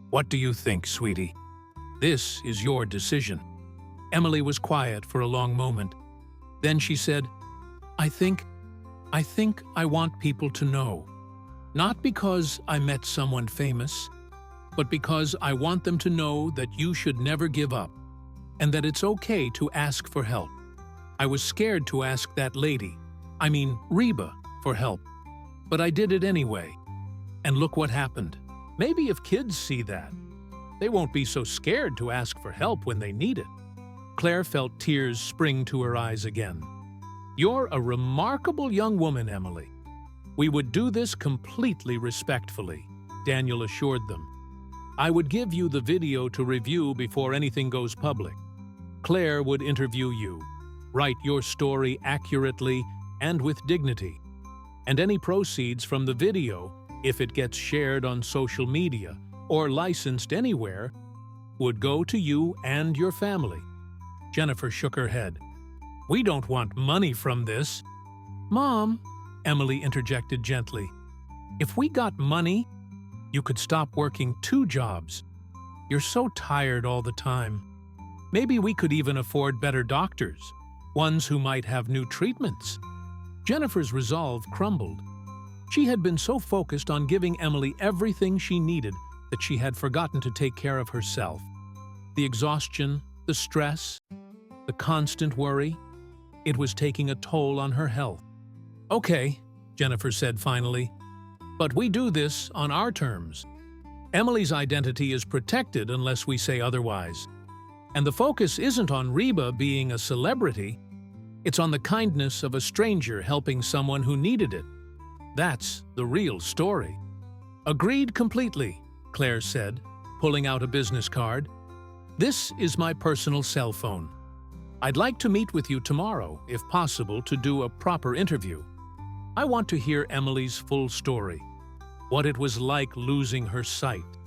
"What do you think, sweetie? This is your decision." Emily was quiet for a long moment. Then she said, I think I want people to know. Not because I met someone famous, but because I want them to know that you should never give up, and that it's okay to ask for help. I was scared to ask that lady, Reba, for help, but I did it anyway. And look what happened. Maybe if kids see that, they won't be so scared to ask for help when they need it. Claire felt tears spring to her eyes again. "You're a remarkable young woman, Emily. We would do this completely respectfully," Daniel assured them. "I would give you the video to review before anything goes public. Claire would interview you, write your story accurately and with dignity. And any proceeds from the video, if it gets shared on social media or licensed anywhere, would go to you and your family." Jennifer shook her head. "We don't want money from this." "Mom," Emily interjected gently, "if we got money, you could stop working 2 jobs. You're so tired all the time. Maybe we could even afford better doctors, ones who might have new treatments." Jennifer's resolve crumbled. She had been so focused on giving Emily everything she needed that she had forgotten to take care of herself. The exhaustion, the stress, the constant worry, it was taking a toll on her health. "Okay," Jennifer said finally, "but we do this on our terms. Emily's identity is protected unless we say otherwise. And the focus isn't on Reba being a celebrity, it's on the kindness of a stranger helping someone who needed it. That's the real story." "Agreed completely," Claire said, pulling out a business card. "This is my personal cell phone. I'd like to meet with you tomorrow, if possible, to do a proper interview. I want to hear Emily's full story, what it was like losing her sight,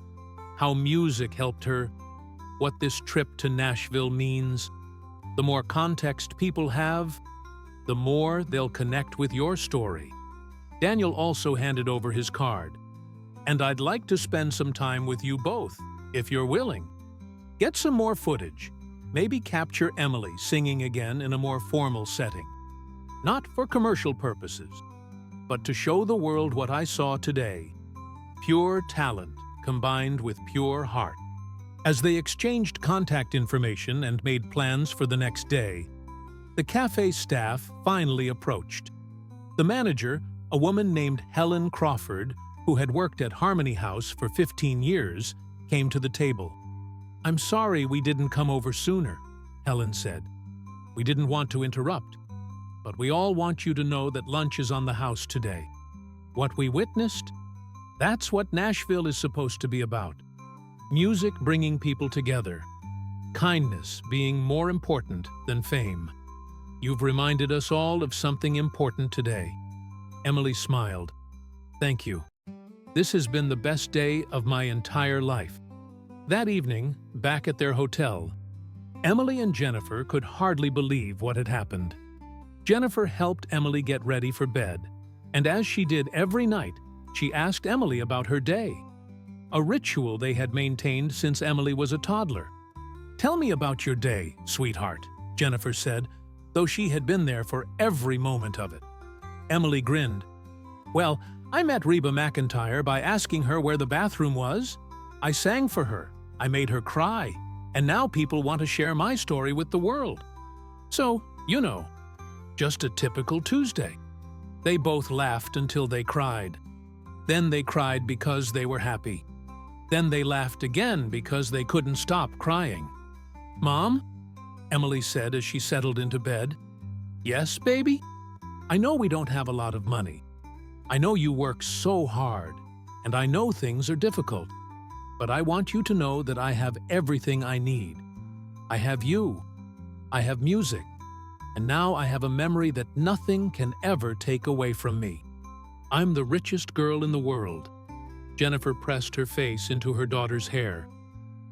how music helped her, what this trip to Nashville means. The more context people have, the more they'll connect with your story." Daniel also handed over his card. "And I'd like to spend some time with you both, if you're willing. Get some more footage. Maybe capture Emily singing again in a more formal setting. Not for commercial purposes, but to show the world what I saw today. Pure talent combined with pure heart." As they exchanged contact information and made plans for the next day, the cafe staff finally approached. The manager, a woman named Helen Crawford, who had worked at Harmony House for 15 years, came to the table. "I'm sorry we didn't come over sooner," Helen said. "We didn't want to interrupt, but we all want you to know that lunch is on the house today. What we witnessed? That's what Nashville is supposed to be about. Music bringing people together. Kindness being more important than fame. You've reminded us all of something important today. Emily smiled. Thank you. This has been the best day of my entire life. That evening, back at their hotel, Emily and Jennifer could hardly believe what had happened. Jennifer helped Emily get ready for bed, and as she did every night, she asked Emily about her day. A ritual they had maintained since Emily was a toddler. "Tell me about your day, sweetheart," Jennifer said, though she had been there for every moment of it. Emily grinned. "Well, I met Reba McEntire by asking her where the bathroom was. I sang for her, I made her cry, and now people want to share my story with the world. So, you know, just a typical Tuesday." They both laughed until they cried. Then they cried because they were happy. Then they laughed again because they couldn't stop crying. "Mom?" Emily said as she settled into bed. "Yes, baby? I know we don't have a lot of money. I know you work so hard, and I know things are difficult. But I want you to know that I have everything I need. I have you. I have music. And now I have a memory that nothing can ever take away from me. I'm the richest girl in the world." Jennifer pressed her face into her daughter's hair,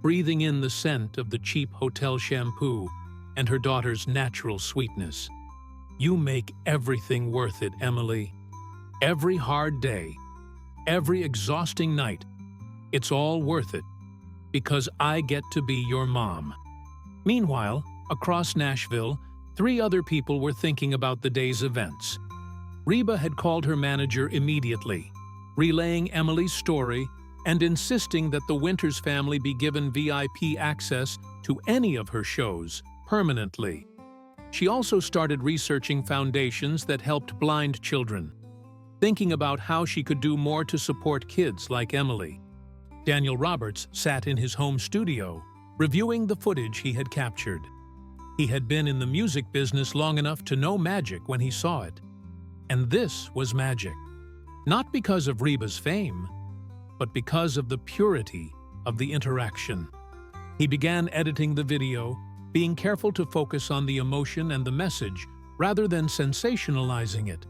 breathing in the scent of the cheap hotel shampoo and her daughter's natural sweetness. "You make everything worth it, Emily. Every hard day, every exhausting night, it's all worth it, because I get to be your mom." Meanwhile, across Nashville, 3 other people were thinking about the day's events. Reba had called her manager immediately, relaying Emily's story and insisting that the Winters family be given VIP access to any of her shows permanently. She also started researching foundations that helped blind children, thinking about how she could do more to support kids like Emily. Daniel Roberts sat in his home studio, reviewing the footage he had captured. He had been in the music business long enough to know magic when he saw it. And this was magic. Not because of Reba's fame, but because of the purity of the interaction. He began editing the video, being careful to focus on the emotion and the message rather than sensationalizing it.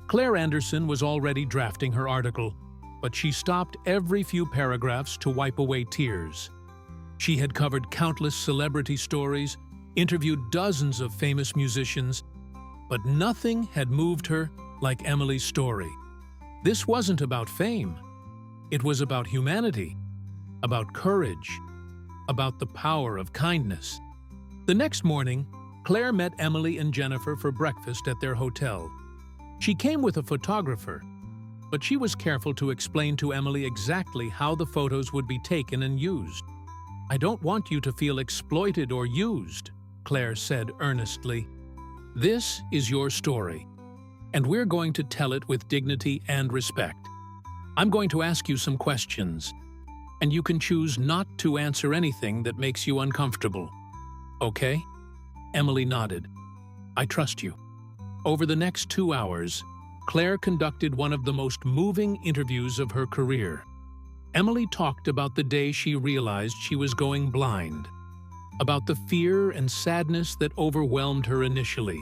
Claire Anderson was already drafting her article, but she stopped every few paragraphs to wipe away tears. She had covered countless celebrity stories, interviewed dozens of famous musicians, but nothing had moved her like Emily's story. This wasn't about fame. It was about humanity, about courage, about the power of kindness. The next morning, Claire met Emily and Jennifer for breakfast at their hotel. She came with a photographer, but she was careful to explain to Emily exactly how the photos would be taken and used. "I don't want you to feel exploited or used," Claire said earnestly. "This is your story, and we're going to tell it with dignity and respect. I'm going to ask you some questions, and you can choose not to answer anything that makes you uncomfortable. Okay?" Emily nodded. "I trust you." Over the next 2 hours, Claire conducted one of the most moving interviews of her career. Emily talked about the day she realized she was going blind, about the fear and sadness that overwhelmed her initially.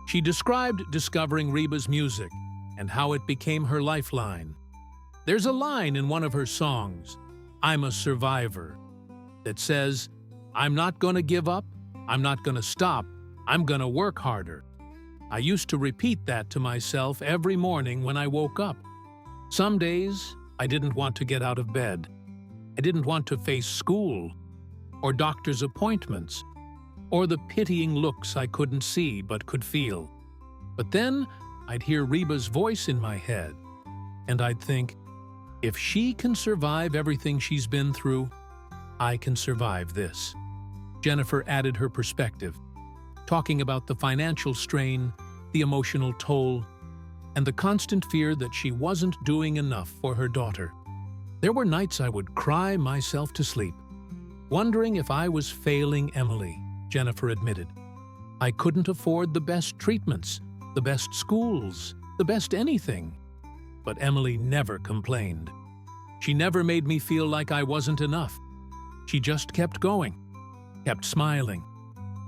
She described discovering Reba's music and how it became her lifeline. There's a line in one of her songs, "I'm a Survivor," that says, "I'm not going to give up, I'm not going to stop, I'm going to work harder." I used to repeat that to myself every morning when I woke up. Some days, I didn't want to get out of bed. I didn't want to face school, or doctor's appointments, or the pitying looks I couldn't see but could feel. But then, I'd hear Reba's voice in my head, and I'd think, if she can survive everything she's been through, I can survive this. Jennifer added her perspective, talking about the financial strain, the emotional toll, and the constant fear that she wasn't doing enough for her daughter. There were nights I would cry myself to sleep, wondering if I was failing Emily, Jennifer admitted. I couldn't afford the best treatments, the best schools, the best anything. But Emily never complained. She never made me feel like I wasn't enough. She just kept going, kept smiling,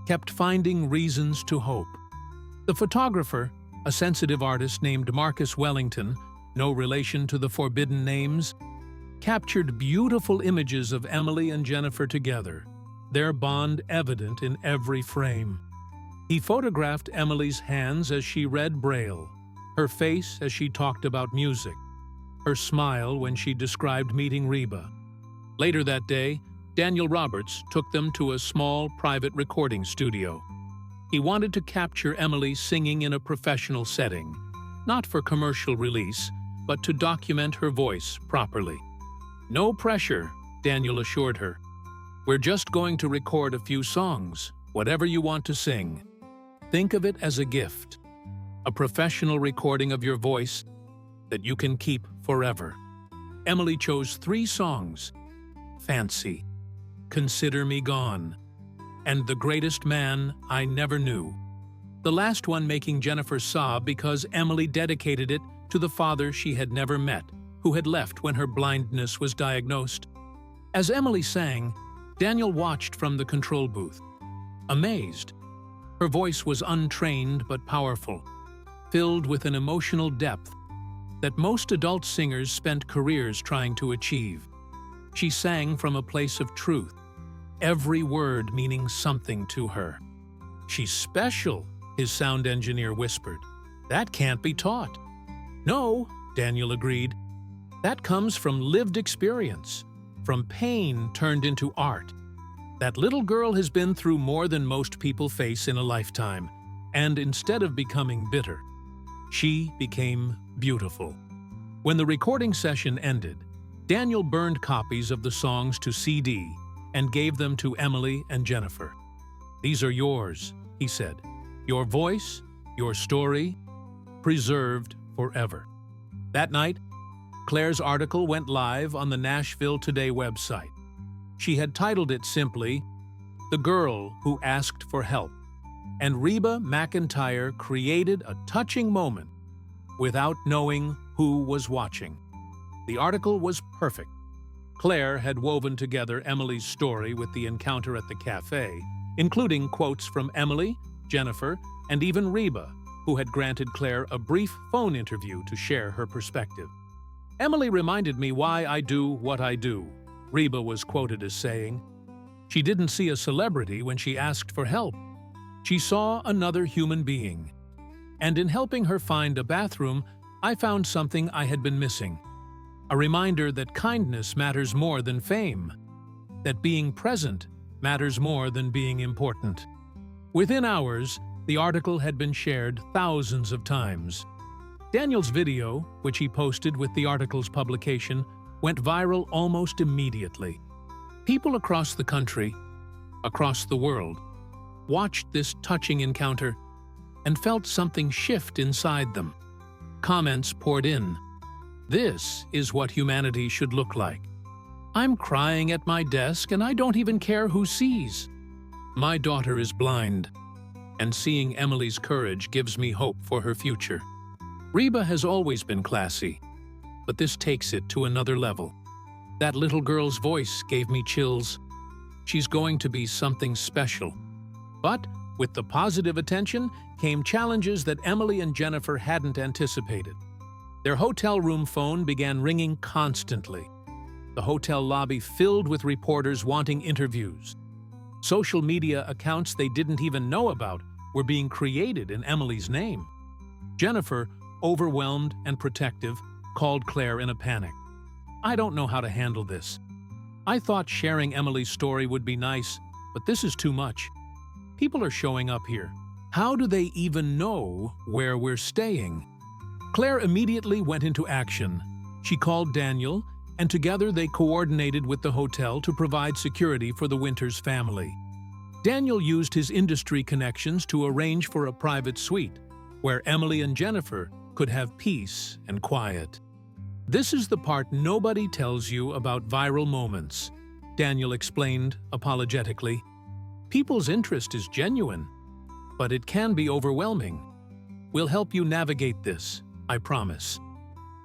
kept finding reasons to hope. The photographer, a sensitive artist named Marcus Wellington, no relation to the forbidden names, captured beautiful images of Emily and Jennifer together, their bond evident in every frame. He photographed Emily's hands as she read Braille, her face as she talked about music, her smile when she described meeting Reba. Later that day, Daniel Roberts took them to a small private recording studio. He wanted to capture Emily singing in a professional setting, not for commercial release, but to document her voice properly. "No pressure," Daniel assured her. "We're just going to record a few songs, whatever you want to sing. Think of it as a gift, a professional recording of your voice that you can keep forever." Emily chose 3 songs: Fancy, Consider Me Gone, and The Greatest Man I Never Knew. The last one making Jennifer sob because Emily dedicated it to the father she had never met, who had left when her blindness was diagnosed. As Emily sang, Daniel watched from the control booth, amazed. Her voice was untrained but powerful, filled with an emotional depth that most adult singers spent careers trying to achieve. She sang from a place of truth, every word meaning something to her. "She's special," his sound engineer whispered. "That can't be taught." "No," Daniel agreed. "That comes from lived experience, from pain turned into art. That little girl has been through more than most people face in a lifetime, and instead of becoming bitter, she became beautiful." When the recording session ended, Daniel burned copies of the songs to CD and gave them to Emily and Jennifer. "These are yours," he said. "Your voice, your story, preserved forever." That night, Claire's article went live on the Nashville Today website. She had titled it simply, "The Girl Who Asked for Help," and Reba McEntire created a touching moment without knowing who was watching. The article was perfect. Claire had woven together Emily's story with the encounter at the cafe, including quotes from Emily, Jennifer, and even Reba, who had granted Claire a brief phone interview to share her perspective. "Emily reminded me why I do what I do," Reba was quoted as saying. "She didn't see a celebrity when she asked for help. She saw another human being. And in helping her find a bathroom, I found something I had been missing. A reminder that kindness matters more than fame, that being present matters more than being important." Within hours, the article had been shared thousands of times. Daniel's video, which he posted with the article's publication, went viral almost immediately. People across the country, across the world, watched this touching encounter and felt something shift inside them. Comments poured in. "This is what humanity should look like. I'm crying at my desk and I don't even care who sees. My daughter is blind, and seeing Emily's courage gives me hope for her future. Reba has always been classy, but this takes it to another level. That little girl's voice gave me chills. She's going to be something special." But with the positive attention came challenges that Emily and Jennifer hadn't anticipated. Their hotel room phone began ringing constantly. The hotel lobby filled with reporters wanting interviews. Social media accounts they didn't even know about were being created in Emily's name. Jennifer, overwhelmed and protective, called Claire in a panic. "I don't know how to handle this. I thought sharing Emily's story would be nice, but this is too much. People are showing up here. How do they even know where we're staying?" Claire immediately went into action. She called Daniel, and together they coordinated with the hotel to provide security for the Winters family. Daniel used his industry connections to arrange for a private suite, where Emily and Jennifer could have peace and quiet. "This is the part nobody tells you about viral moments," Daniel explained apologetically. "People's interest is genuine, but it can be overwhelming. We'll help you navigate this, I promise."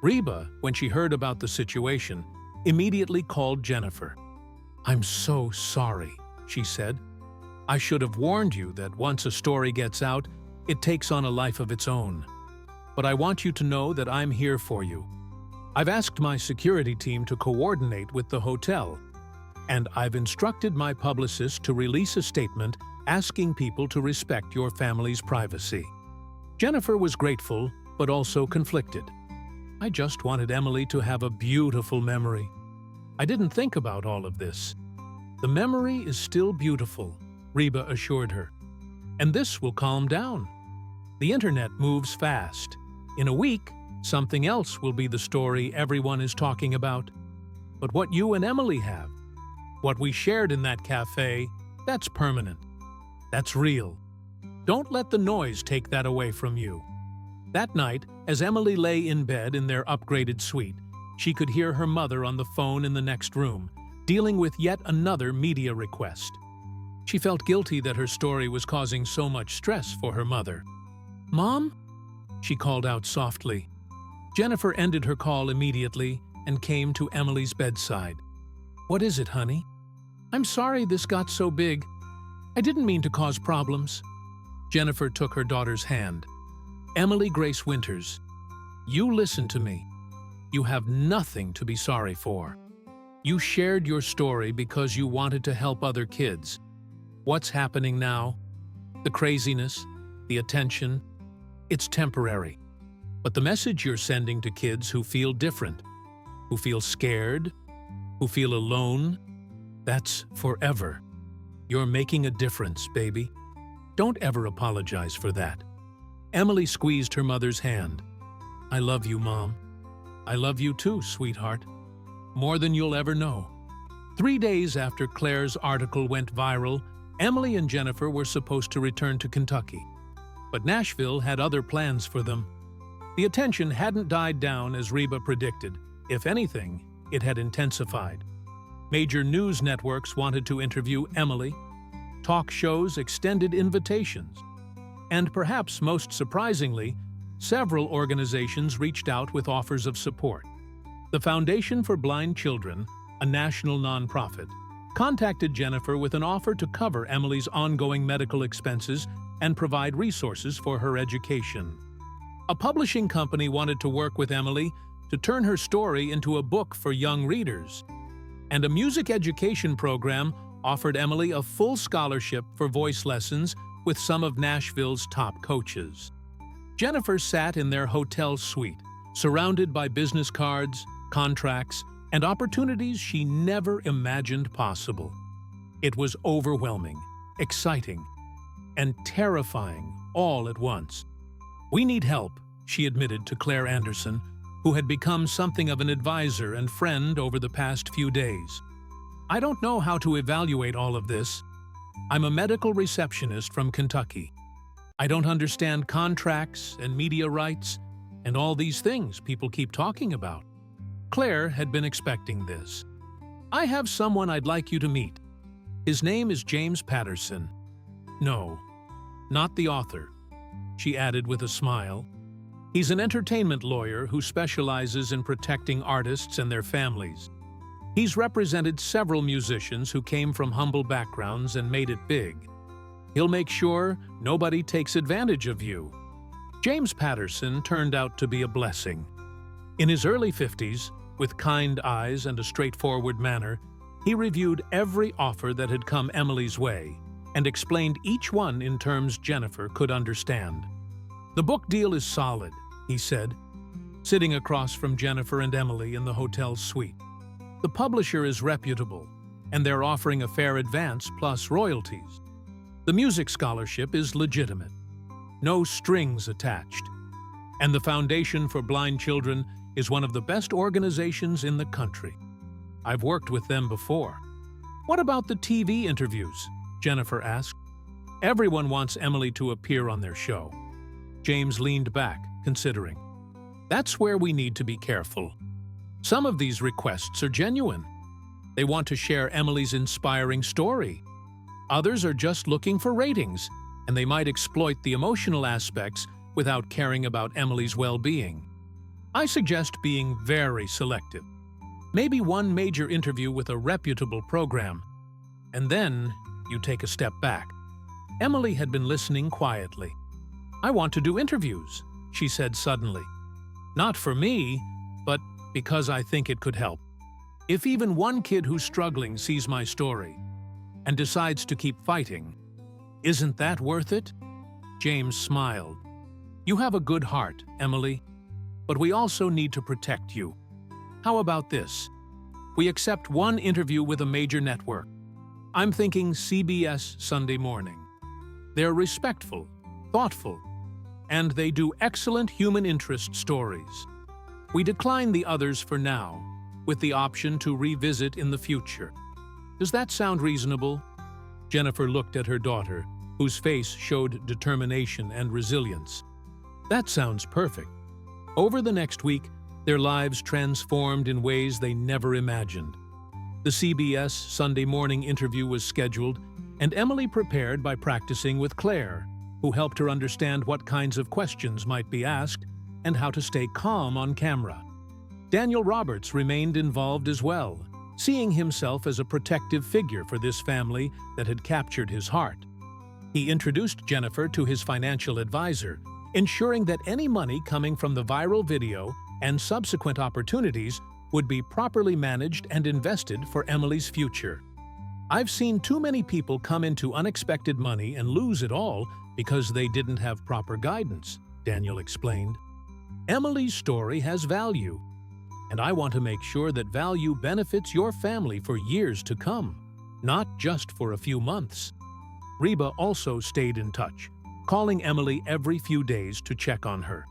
Reba, when she heard about the situation, immediately called Jennifer. "I'm so sorry," she said. "I should have warned you that once a story gets out, it takes on a life of its own. But I want you to know that I'm here for you. I've asked my security team to coordinate with the hotel, and I've instructed my publicist to release a statement asking people to respect your family's privacy." Jennifer was grateful, but also conflicted. "I just wanted Emily to have a beautiful memory. I didn't think about all of this." "The memory is still beautiful," Reba assured her. "And this will calm down. The internet moves fast. In a week, something else will be the story everyone is talking about. But what you and Emily have, what we shared in that cafe, that's permanent. That's real. Don't let the noise take that away from you." That night, as Emily lay in bed in their upgraded suite, she could hear her mother on the phone in the next room, dealing with yet another media request. She felt guilty that her story was causing so much stress for her mother. "Mom?" she called out softly. Jennifer ended her call immediately and came to Emily's bedside. "What is it, honey?" "I'm sorry this got so big. I didn't mean to cause problems." Jennifer took her daughter's hand. "Emily Grace Winters, you listen to me. You have nothing to be sorry for. You shared your story because you wanted to help other kids. What's happening now? The craziness, the attention, it's temporary. But the message you're sending to kids who feel different, who feel scared, who feel alone, that's forever. You're making a difference, baby. Don't ever apologize for that." Emily squeezed her mother's hand. "I love you, Mom. I love you too, sweetheart. More than you'll ever know." 3 days after Claire's article went viral, Emily and Jennifer were supposed to return to Kentucky. But Nashville had other plans for them. The attention hadn't died down as Reba predicted. If anything, it had intensified. Major news networks wanted to interview Emily. Talk shows extended invitations. And perhaps most surprisingly, several organizations reached out with offers of support. The Foundation for Blind Children, a national nonprofit, contacted Jennifer with an offer to cover Emily's ongoing medical expenses and provide resources for her education. A publishing company wanted to work with Emily to turn her story into a book for young readers. And a music education program offered Emily a full scholarship for voice lessons with some of Nashville's top coaches. Jennifer sat in their hotel suite, surrounded by business cards, contracts, and opportunities she never imagined possible. It was overwhelming, exciting, and terrifying all at once. "We need help," she admitted to Claire Anderson, who had become something of an advisor and friend over the past few days. "I don't know how to evaluate all of this. I'm a medical receptionist from Kentucky. I don't understand contracts and media rights and all these things people keep talking about." Claire had been expecting this. "I have someone I'd like you to meet. His name is James Patterson." "No, not the author," she added with a smile. "He's an entertainment lawyer who specializes in protecting artists and their families. He's represented several musicians who came from humble backgrounds and made it big. He'll make sure nobody takes advantage of you." James Patterson turned out to be a blessing. In his early 50s, with kind eyes and a straightforward manner, he reviewed every offer that had come Emily's way and explained each one in terms Jennifer could understand. "The book deal is solid," he said, sitting across from Jennifer and Emily in the hotel suite. "The publisher is reputable, and they're offering a fair advance plus royalties. The music scholarship is legitimate. No strings attached. And the Foundation for Blind Children is one of the best organizations in the country. I've worked with them before." "What about the TV interviews?" Jennifer asked. "Everyone wants Emily to appear on their show." James leaned back, considering. "That's where we need to be careful. Some of these requests are genuine. They want to share Emily's inspiring story. Others are just looking for ratings, and they might exploit the emotional aspects without caring about Emily's well-being. I suggest being very selective. Maybe one major interview with a reputable program. And then you take a step back. Emily had been listening quietly. "I want to do interviews," she said suddenly. "Not for me, but because I think it could help. If even one kid who's struggling sees my story and decides to keep fighting, isn't that worth it?" James smiled. "You have a good heart, Emily, but we also need to protect you. How about this? We accept one interview with a major network. I'm thinking CBS Sunday Morning. They're respectful, thoughtful, and they do excellent human interest stories. We decline the others for now, with the option to revisit in the future. Does that sound reasonable?" Jennifer looked at her daughter, whose face showed determination and resilience. "That sounds perfect." Over the next week, their lives transformed in ways they never imagined. The CBS Sunday Morning interview was scheduled, and Emily prepared by practicing with Claire, who helped her understand what kinds of questions might be asked and how to stay calm on camera. Daniel Roberts remained involved as well, seeing himself as a protective figure for this family that had captured his heart. He introduced Jennifer to his financial advisor, ensuring that any money coming from the viral video and subsequent opportunities would be properly managed and invested for Emily's future. "I've seen too many people come into unexpected money and lose it all because they didn't have proper guidance," Daniel explained. "Emily's story has value, and I want to make sure that value benefits your family for years to come, not just for a few months." Reba also stayed in touch, calling Emily every few days to check on her.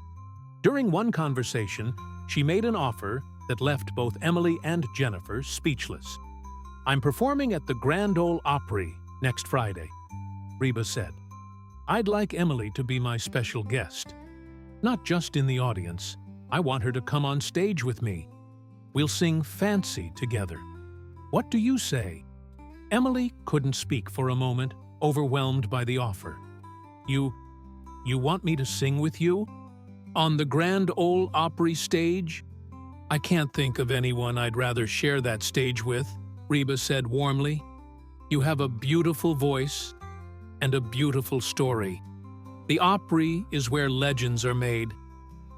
During one conversation, she made an offer that left both Emily and Jennifer speechless. "I'm performing at the Grand Ole Opry next Friday," Reba said. "I'd like Emily to be my special guest. Not just in the audience, I want her to come on stage with me. We'll sing Fancy together. What do you say?" Emily couldn't speak for a moment, overwhelmed by the offer. You want me to sing with you? On the Grand Ole Opry stage? I can't think of anyone I'd rather share that stage with," Reba said warmly. "You have a beautiful voice and a beautiful story. The Opry is where legends are made,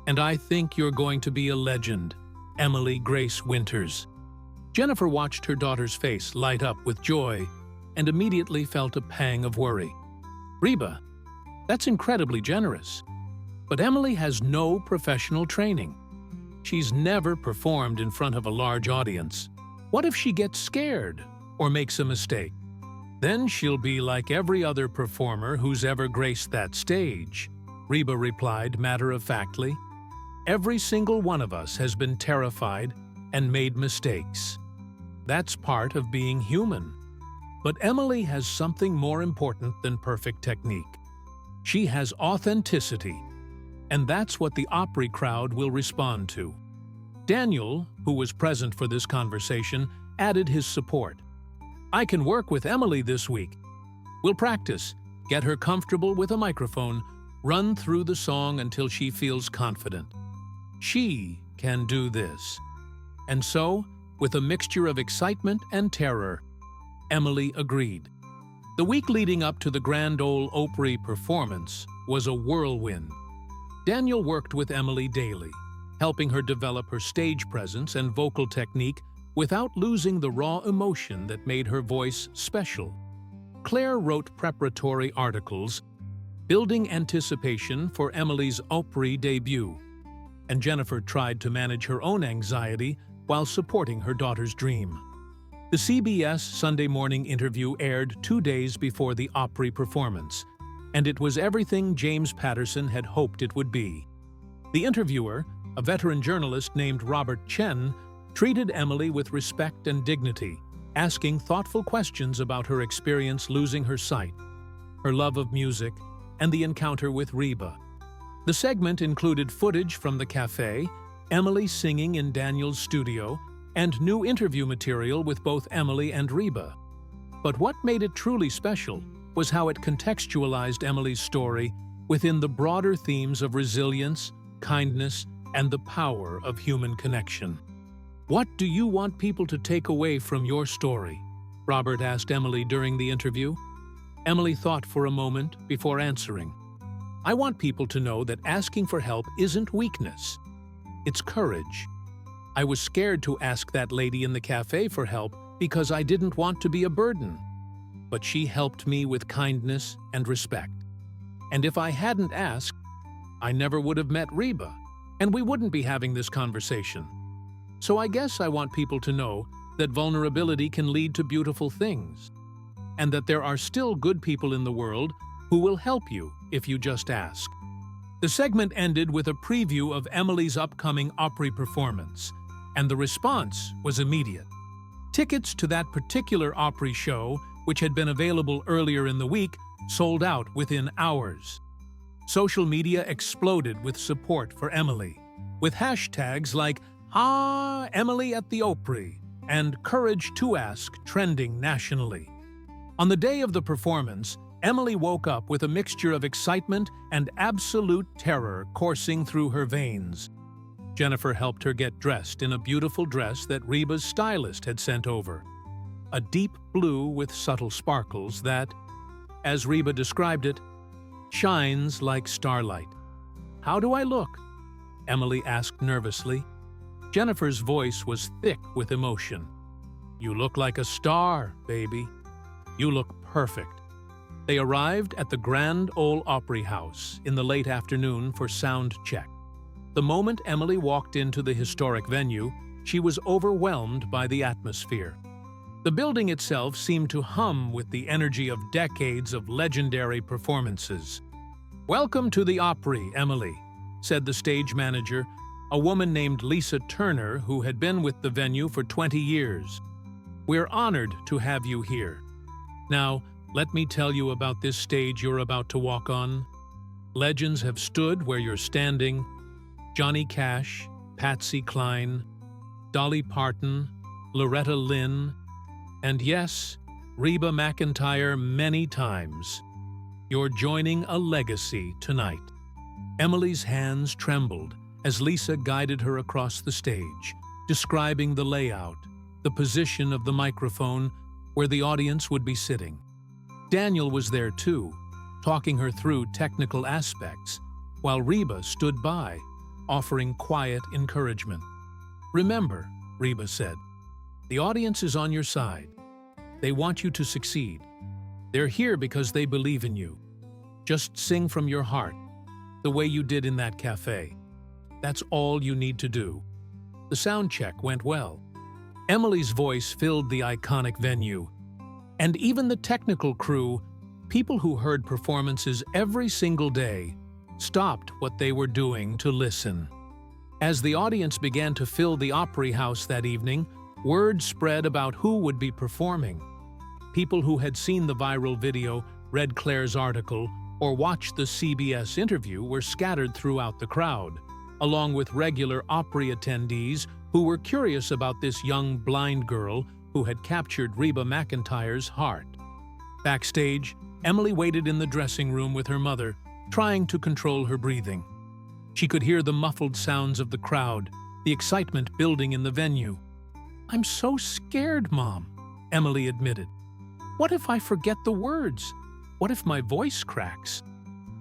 and I think you're going to be a legend, Emily Grace Winters." Jennifer watched her daughter's face light up with joy and immediately felt a pang of worry. "Reba, that's incredibly generous. But Emily has no professional training. She's never performed in front of a large audience. What if she gets scared or makes a mistake? Then she'll be like every other performer who's ever graced that stage," Reba replied matter-of-factly. "Every single one of us has been terrified and made mistakes. That's part of being human. But Emily has something more important than perfect technique. She has authenticity, and that's what the Opry crowd will respond to." Daniel, who was present for this conversation, added his support. "I can work with Emily this week. We'll practice, get her comfortable with a microphone, run through the song until she feels confident. She can do this." And so, with a mixture of excitement and terror, Emily agreed. The week leading up to the Grand Ole Opry performance was a whirlwind. Daniel worked with Emily daily, helping her develop her stage presence and vocal technique without losing the raw emotion that made her voice special. Claire wrote preparatory articles, building anticipation for Emily's Opry debut, and Jennifer tried to manage her own anxiety while supporting her daughter's dream. The CBS Sunday Morning interview aired 2 days before the Opry performance, and it was everything James Patterson had hoped it would be. The interviewer, a veteran journalist named Robert Chen, treated Emily with respect and dignity, asking thoughtful questions about her experience losing her sight, her love of music, and the encounter with Reba. The segment included footage from the cafe, Emily singing in Daniel's studio, and new interview material with both Emily and Reba. But what made it truly special was how it contextualized Emily's story within the broader themes of resilience, kindness, and the power of human connection. "What do you want people to take away from your story?" Robert asked Emily during the interview. Emily thought for a moment before answering. "I want people to know that asking for help isn't weakness. It's courage. I was scared to ask that lady in the cafe for help because I didn't want to be a burden. But she helped me with kindness and respect. And if I hadn't asked, I never would have met Reba, and we wouldn't be having this conversation. So I guess I want people to know that vulnerability can lead to beautiful things, and that there are still good people in the world who will help you if you just ask." The segment ended with a preview of Emily's upcoming Opry performance, and the response was immediate. Tickets to that particular Opry show, which had been available earlier in the week, sold out within hours. Social media exploded with support for Emily, with hashtags like Emily at the Opry and Courage to Ask trending nationally. On the day of the performance, Emily woke up with a mixture of excitement and absolute terror coursing through her veins. Jennifer helped her get dressed in a beautiful dress that Reba's stylist had sent over. A deep blue with subtle sparkles that, as Reba described it, shines like starlight. "How do I look?" Emily asked nervously. Jennifer's voice was thick with emotion. "You look like a star, baby. You look perfect." They arrived at the Grand Ole Opry House in the late afternoon for sound check. The moment Emily walked into the historic venue, she was overwhelmed by the atmosphere. The building itself seemed to hum with the energy of decades of legendary performances. "Welcome to the Opry, Emily," said the stage manager, a woman named Lisa Turner who had been with the venue for 20 years. "We're honored to have you here. Now, let me tell you about this stage you're about to walk on. Legends have stood where you're standing. Johnny Cash, Patsy Cline, Dolly Parton, Loretta Lynn, and yes, Reba McEntire many times. You're joining a legacy tonight." Emily's hands trembled as Lisa guided her across the stage, describing the layout, the position of the microphone, where the audience would be sitting. Daniel was there too, talking her through technical aspects, while Reba stood by, offering quiet encouragement. "Remember," Reba said, "the audience is on your side. They want you to succeed. They're here because they believe in you. Just sing from your heart, the way you did in that cafe. That's all you need to do." The sound check went well. Emily's voice filled the iconic venue, and even the technical crew, people who heard performances every single day, stopped what they were doing to listen. As the audience began to fill the Opry House that evening, word spread about who would be performing. People who had seen the viral video, read Claire's article, or watched the CBS interview were scattered throughout the crowd, along with regular Opry attendees who were curious about this young blind girl who had captured Reba McEntire's heart. Backstage, Emily waited in the dressing room with her mother, trying to control her breathing. She could hear the muffled sounds of the crowd, the excitement building in the venue. "I'm so scared, Mom," Emily admitted. "What if I forget the words? What if my voice cracks?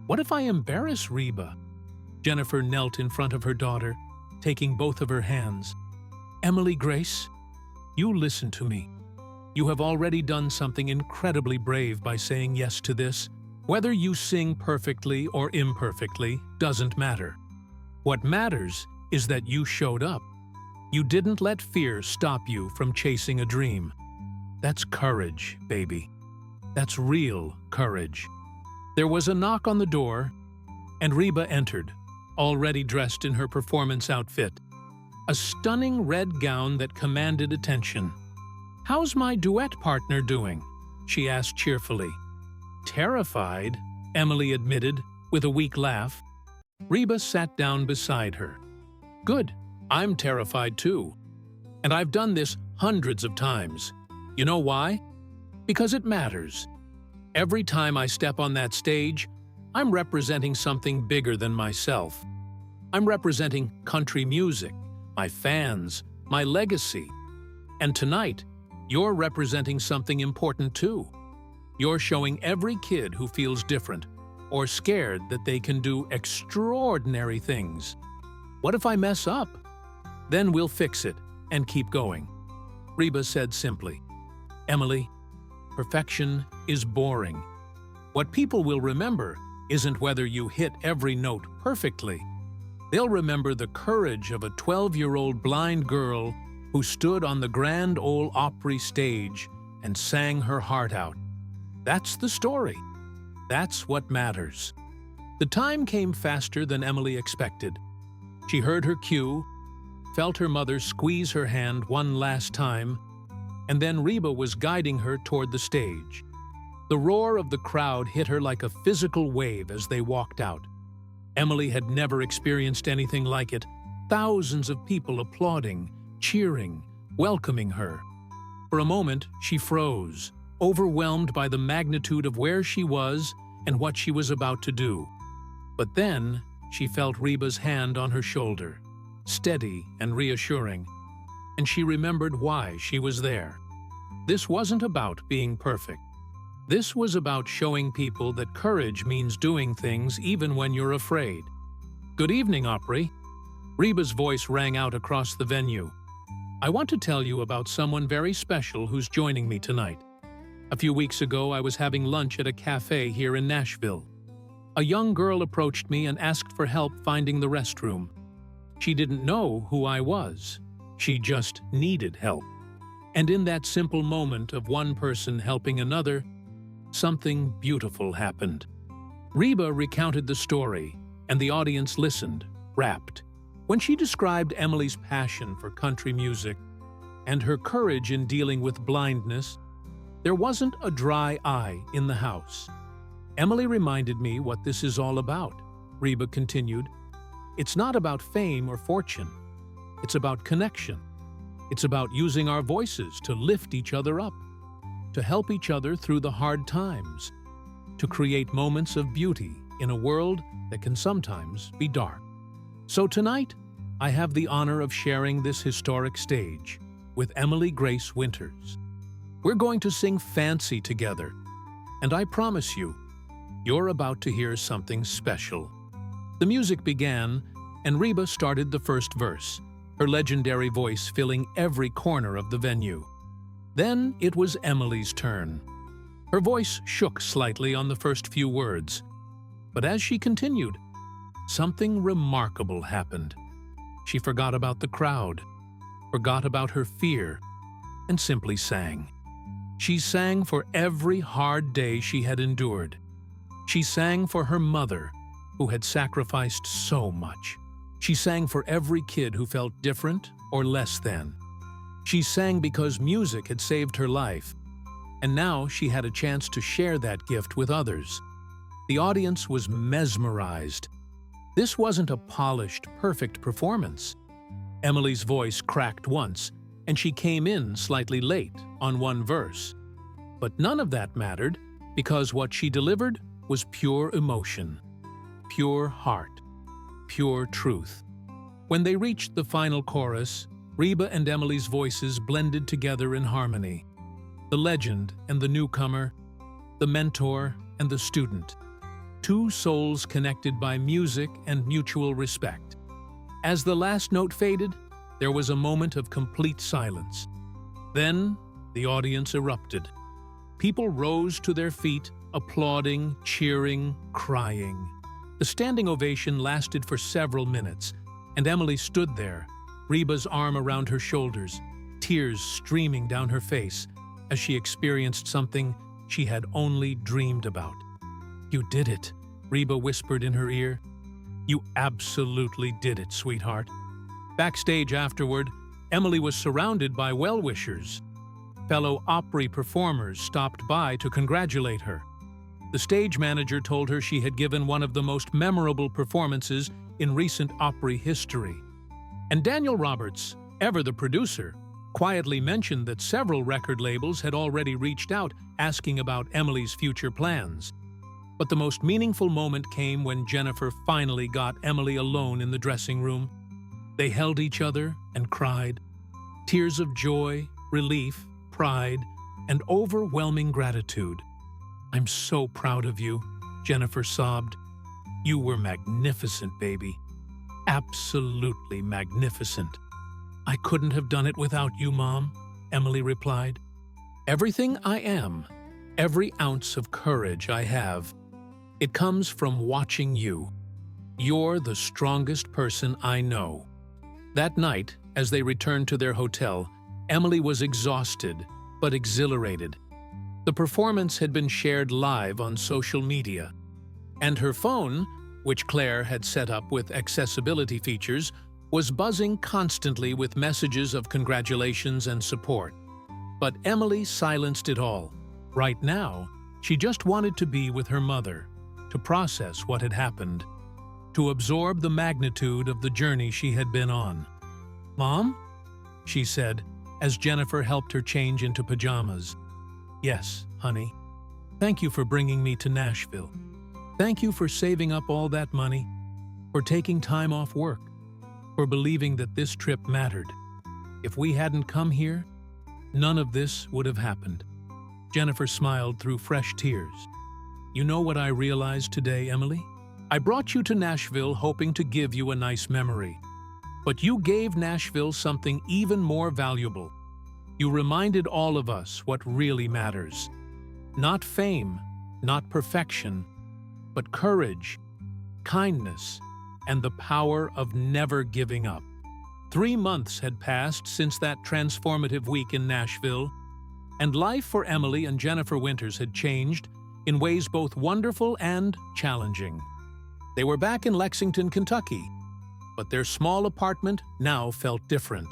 What if I embarrass Reba?" Jennifer knelt in front of her daughter, taking both of her hands. "Emily Grace, you listen to me. You have already done something incredibly brave by saying yes to this. Whether you sing perfectly or imperfectly doesn't matter. What matters is that you showed up. You didn't let fear stop you from chasing a dream. That's courage, baby. That's real courage." There was a knock on the door, and Reba entered, already dressed in her performance outfit, a stunning red gown that commanded attention. "How's my duet partner doing?" she asked cheerfully. "Terrified," Emily admitted, with a weak laugh. Reba sat down beside her. "Good, I'm terrified too. And I've done this hundreds of times. You know why? Because it matters. Every time I step on that stage, I'm representing something bigger than myself. I'm representing country music, my fans, my legacy. And tonight, you're representing something important too. You're showing every kid who feels different or scared that they can do extraordinary things. What if I mess up? Then we'll fix it and keep going. Reba said simply. Emily, perfection is boring. What people will remember isn't whether you hit every note perfectly. They'll remember the courage of a 12-year-old blind girl who stood on the Grand Ole Opry stage and sang her heart out. That's the story. That's what matters. The time came faster than Emily expected. She heard her cue, felt her mother squeeze her hand one last time, and then Reba was guiding her toward the stage. The roar of the crowd hit her like a physical wave as they walked out. Emily had never experienced anything like it. Thousands of people applauding, cheering, welcoming her. For a moment, she froze, overwhelmed by the magnitude of where she was and what she was about to do. But then, she felt Reba's hand on her shoulder, steady and reassuring, and she remembered why she was there. This wasn't about being perfect. This was about showing people that courage means doing things even when you're afraid. Good evening, Opry. Reba's voice rang out across the venue. I want to tell you about someone very special who's joining me tonight. A few weeks ago, I was having lunch at a cafe here in Nashville. A young girl approached me and asked for help finding the restroom. She didn't know who I was. She just needed help. And in that simple moment of one person helping another, something beautiful happened. Reba recounted the story, and the audience listened, rapt. When she described Emily's passion for country music and her courage in dealing with blindness, there wasn't a dry eye in the house. Emily reminded me what this is all about, Reba continued. It's not about fame or fortune. It's about connection. It's about using our voices to lift each other up, to help each other through the hard times, to create moments of beauty in a world that can sometimes be dark. So tonight, I have the honor of sharing this historic stage with Emily Grace Winters. We're going to sing Fancy together, and I promise you, you're about to hear something special. The music began, and Reba started the first verse, her legendary voice filling every corner of the venue. Then it was Emily's turn. Her voice shook slightly on the first few words, but as she continued, something remarkable happened. She forgot about the crowd, forgot about her fear, and simply sang. She sang for every hard day she had endured. She sang for her mother, who had sacrificed so much. She sang for every kid who felt different or less than. She sang because music had saved her life, and now she had a chance to share that gift with others. The audience was mesmerized. This wasn't a polished, perfect performance. Emily's voice cracked once, and she came in slightly late on one verse. But none of that mattered, because what she delivered was pure emotion, pure heart, pure truth. When they reached the final chorus, Reba and Emily's voices blended together in harmony. The legend and the newcomer, the mentor and the student. Two souls connected by music and mutual respect. As the last note faded, there was a moment of complete silence. Then, the audience erupted. People rose to their feet, applauding, cheering, crying. The standing ovation lasted for several minutes, and Emily stood there, Reba's arm around her shoulders, tears streaming down her face as she experienced something she had only dreamed about. "You did it," Reba whispered in her ear. "You absolutely did it, sweetheart." Backstage afterward, Emily was surrounded by well-wishers. Fellow Opry performers stopped by to congratulate her. The stage manager told her she had given one of the most memorable performances in recent Opry history. And Daniel Roberts, ever the producer, quietly mentioned that several record labels had already reached out asking about Emily's future plans. But the most meaningful moment came when Jennifer finally got Emily alone in the dressing room. They held each other and cried. Tears of joy, relief, pride, and overwhelming gratitude. "I'm so proud of you," Jennifer sobbed. "You were magnificent, baby. Absolutely magnificent." "I couldn't have done it without you, Mom," Emily replied. "Everything I am, every ounce of courage I have, it comes from watching you. You're the strongest person I know." That night, as they returned to their hotel, Emily was exhausted but exhilarated. The performance had been shared live on social media, and her phone, which Claire had set up with accessibility features, was buzzing constantly with messages of congratulations and support. But Emily silenced it all. Right now, she just wanted to be with her mother, to process what had happened, to absorb the magnitude of the journey she had been on. "Mom?" she said, as Jennifer helped her change into pajamas. "Yes, honey. Thank you for bringing me to Nashville. Thank you for saving up all that money, for taking time off work, for believing that this trip mattered. If we hadn't come here, none of this would have happened." Jennifer smiled through fresh tears. "You know what I realized today, Emily? I brought you to Nashville hoping to give you a nice memory. But you gave Nashville something even more valuable. You reminded all of us what really matters. Not fame, not perfection, but courage, kindness, and the power of never giving up." 3 months had passed since that transformative week in Nashville, and life for Emily and Jennifer Winters had changed in ways both wonderful and challenging. They were back in Lexington, Kentucky, but their small apartment now felt different.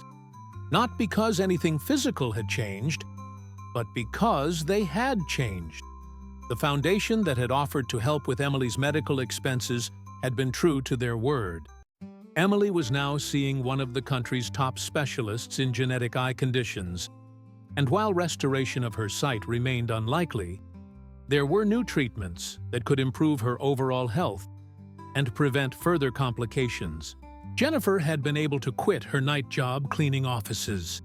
Not because anything physical had changed, but because they had changed. The foundation that had offered to help with Emily's medical expenses had been true to their word. Emily was now seeing one of the country's top specialists in genetic eye conditions, and while restoration of her sight remained unlikely, there were new treatments that could improve her overall health and prevent further complications. Jennifer had been able to quit her night job cleaning offices.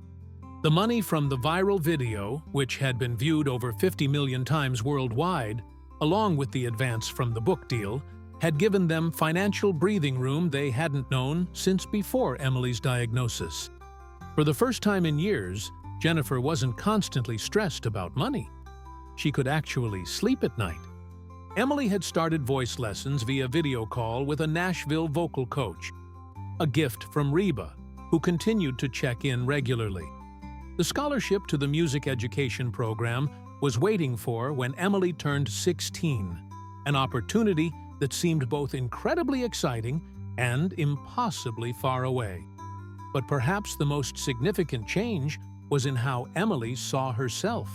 The money from the viral video, which had been viewed over 50 million times worldwide, along with the advance from the book deal, had given them financial breathing room they hadn't known since before Emily's diagnosis. For the first time in years, Jennifer wasn't constantly stressed about money. She could actually sleep at night. Emily had started voice lessons via video call with a Nashville vocal coach, a gift from Reba, who continued to check in regularly. The scholarship to the music education program was waiting for when Emily turned 16, an opportunity that seemed both incredibly exciting and impossibly far away. But perhaps the most significant change was in how Emily saw herself.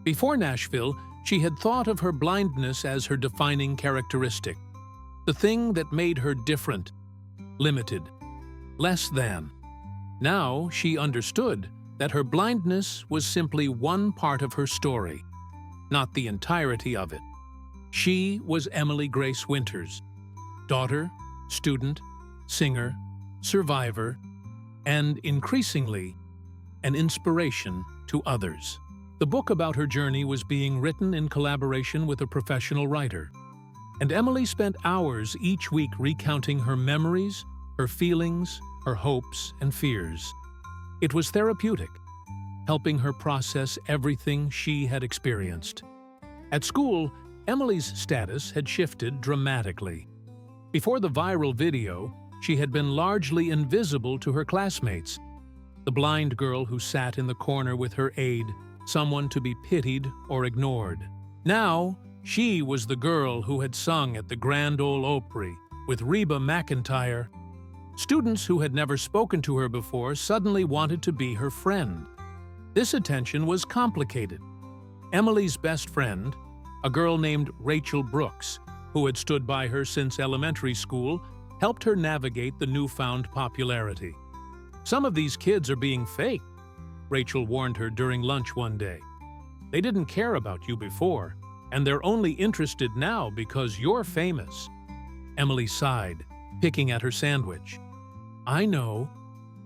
Before Nashville, she had thought of her blindness as her defining characteristic, the thing that made her different, limited, less than. Now she understood that her blindness was simply one part of her story, not the entirety of it. She was Emily Grace Winters, daughter, student, singer, survivor, and increasingly, an inspiration to others. The book about her journey was being written in collaboration with a professional writer, and Emily spent hours each week recounting her memories, her feelings, her hopes and fears. It was therapeutic, helping her process everything she had experienced. At school, Emily's status had shifted dramatically. Before the viral video, she had been largely invisible to her classmates. The blind girl who sat in the corner with her aide, someone to be pitied or ignored. Now, she was the girl who had sung at the Grand Ole Opry with Reba McEntire. Students who had never spoken to her before suddenly wanted to be her friend. This attention was complicated. Emily's best friend, a girl named Rachel Brooks, who had stood by her since elementary school, helped her navigate the newfound popularity. "Some of these kids are being fake," Rachel warned her during lunch one day. "They didn't care about you before, and they're only interested now because you're famous." Emily sighed, picking at her sandwich. "I know,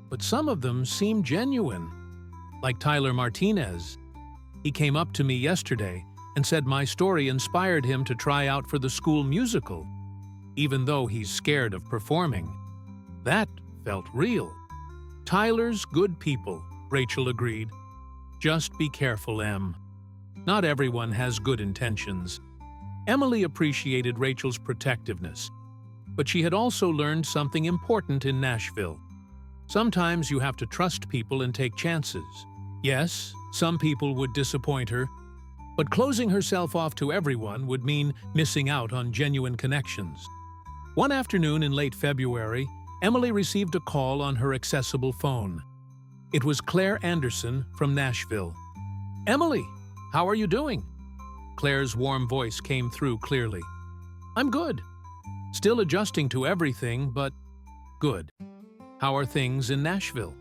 but some of them seem genuine. like Tyler Martinez. He came up to me yesterday and said my story inspired him to try out for the school musical, even though he's scared of performing. That felt real. Tyler's good people, Rachel agreed. Just be careful, Em. Not everyone has good intentions. Emily appreciated Rachel's protectiveness, but she had also learned something important in Nashville. Sometimes you have to trust people and take chances. Yes, some people would disappoint her, but closing herself off to everyone would mean missing out on genuine connections. One afternoon in late February, Emily received a call on her accessible phone. It was Claire Anderson from Nashville. "Emily, how are you doing?" Claire's warm voice came through clearly. "I'm good. Still adjusting to everything, but good. How are things in Nashville?"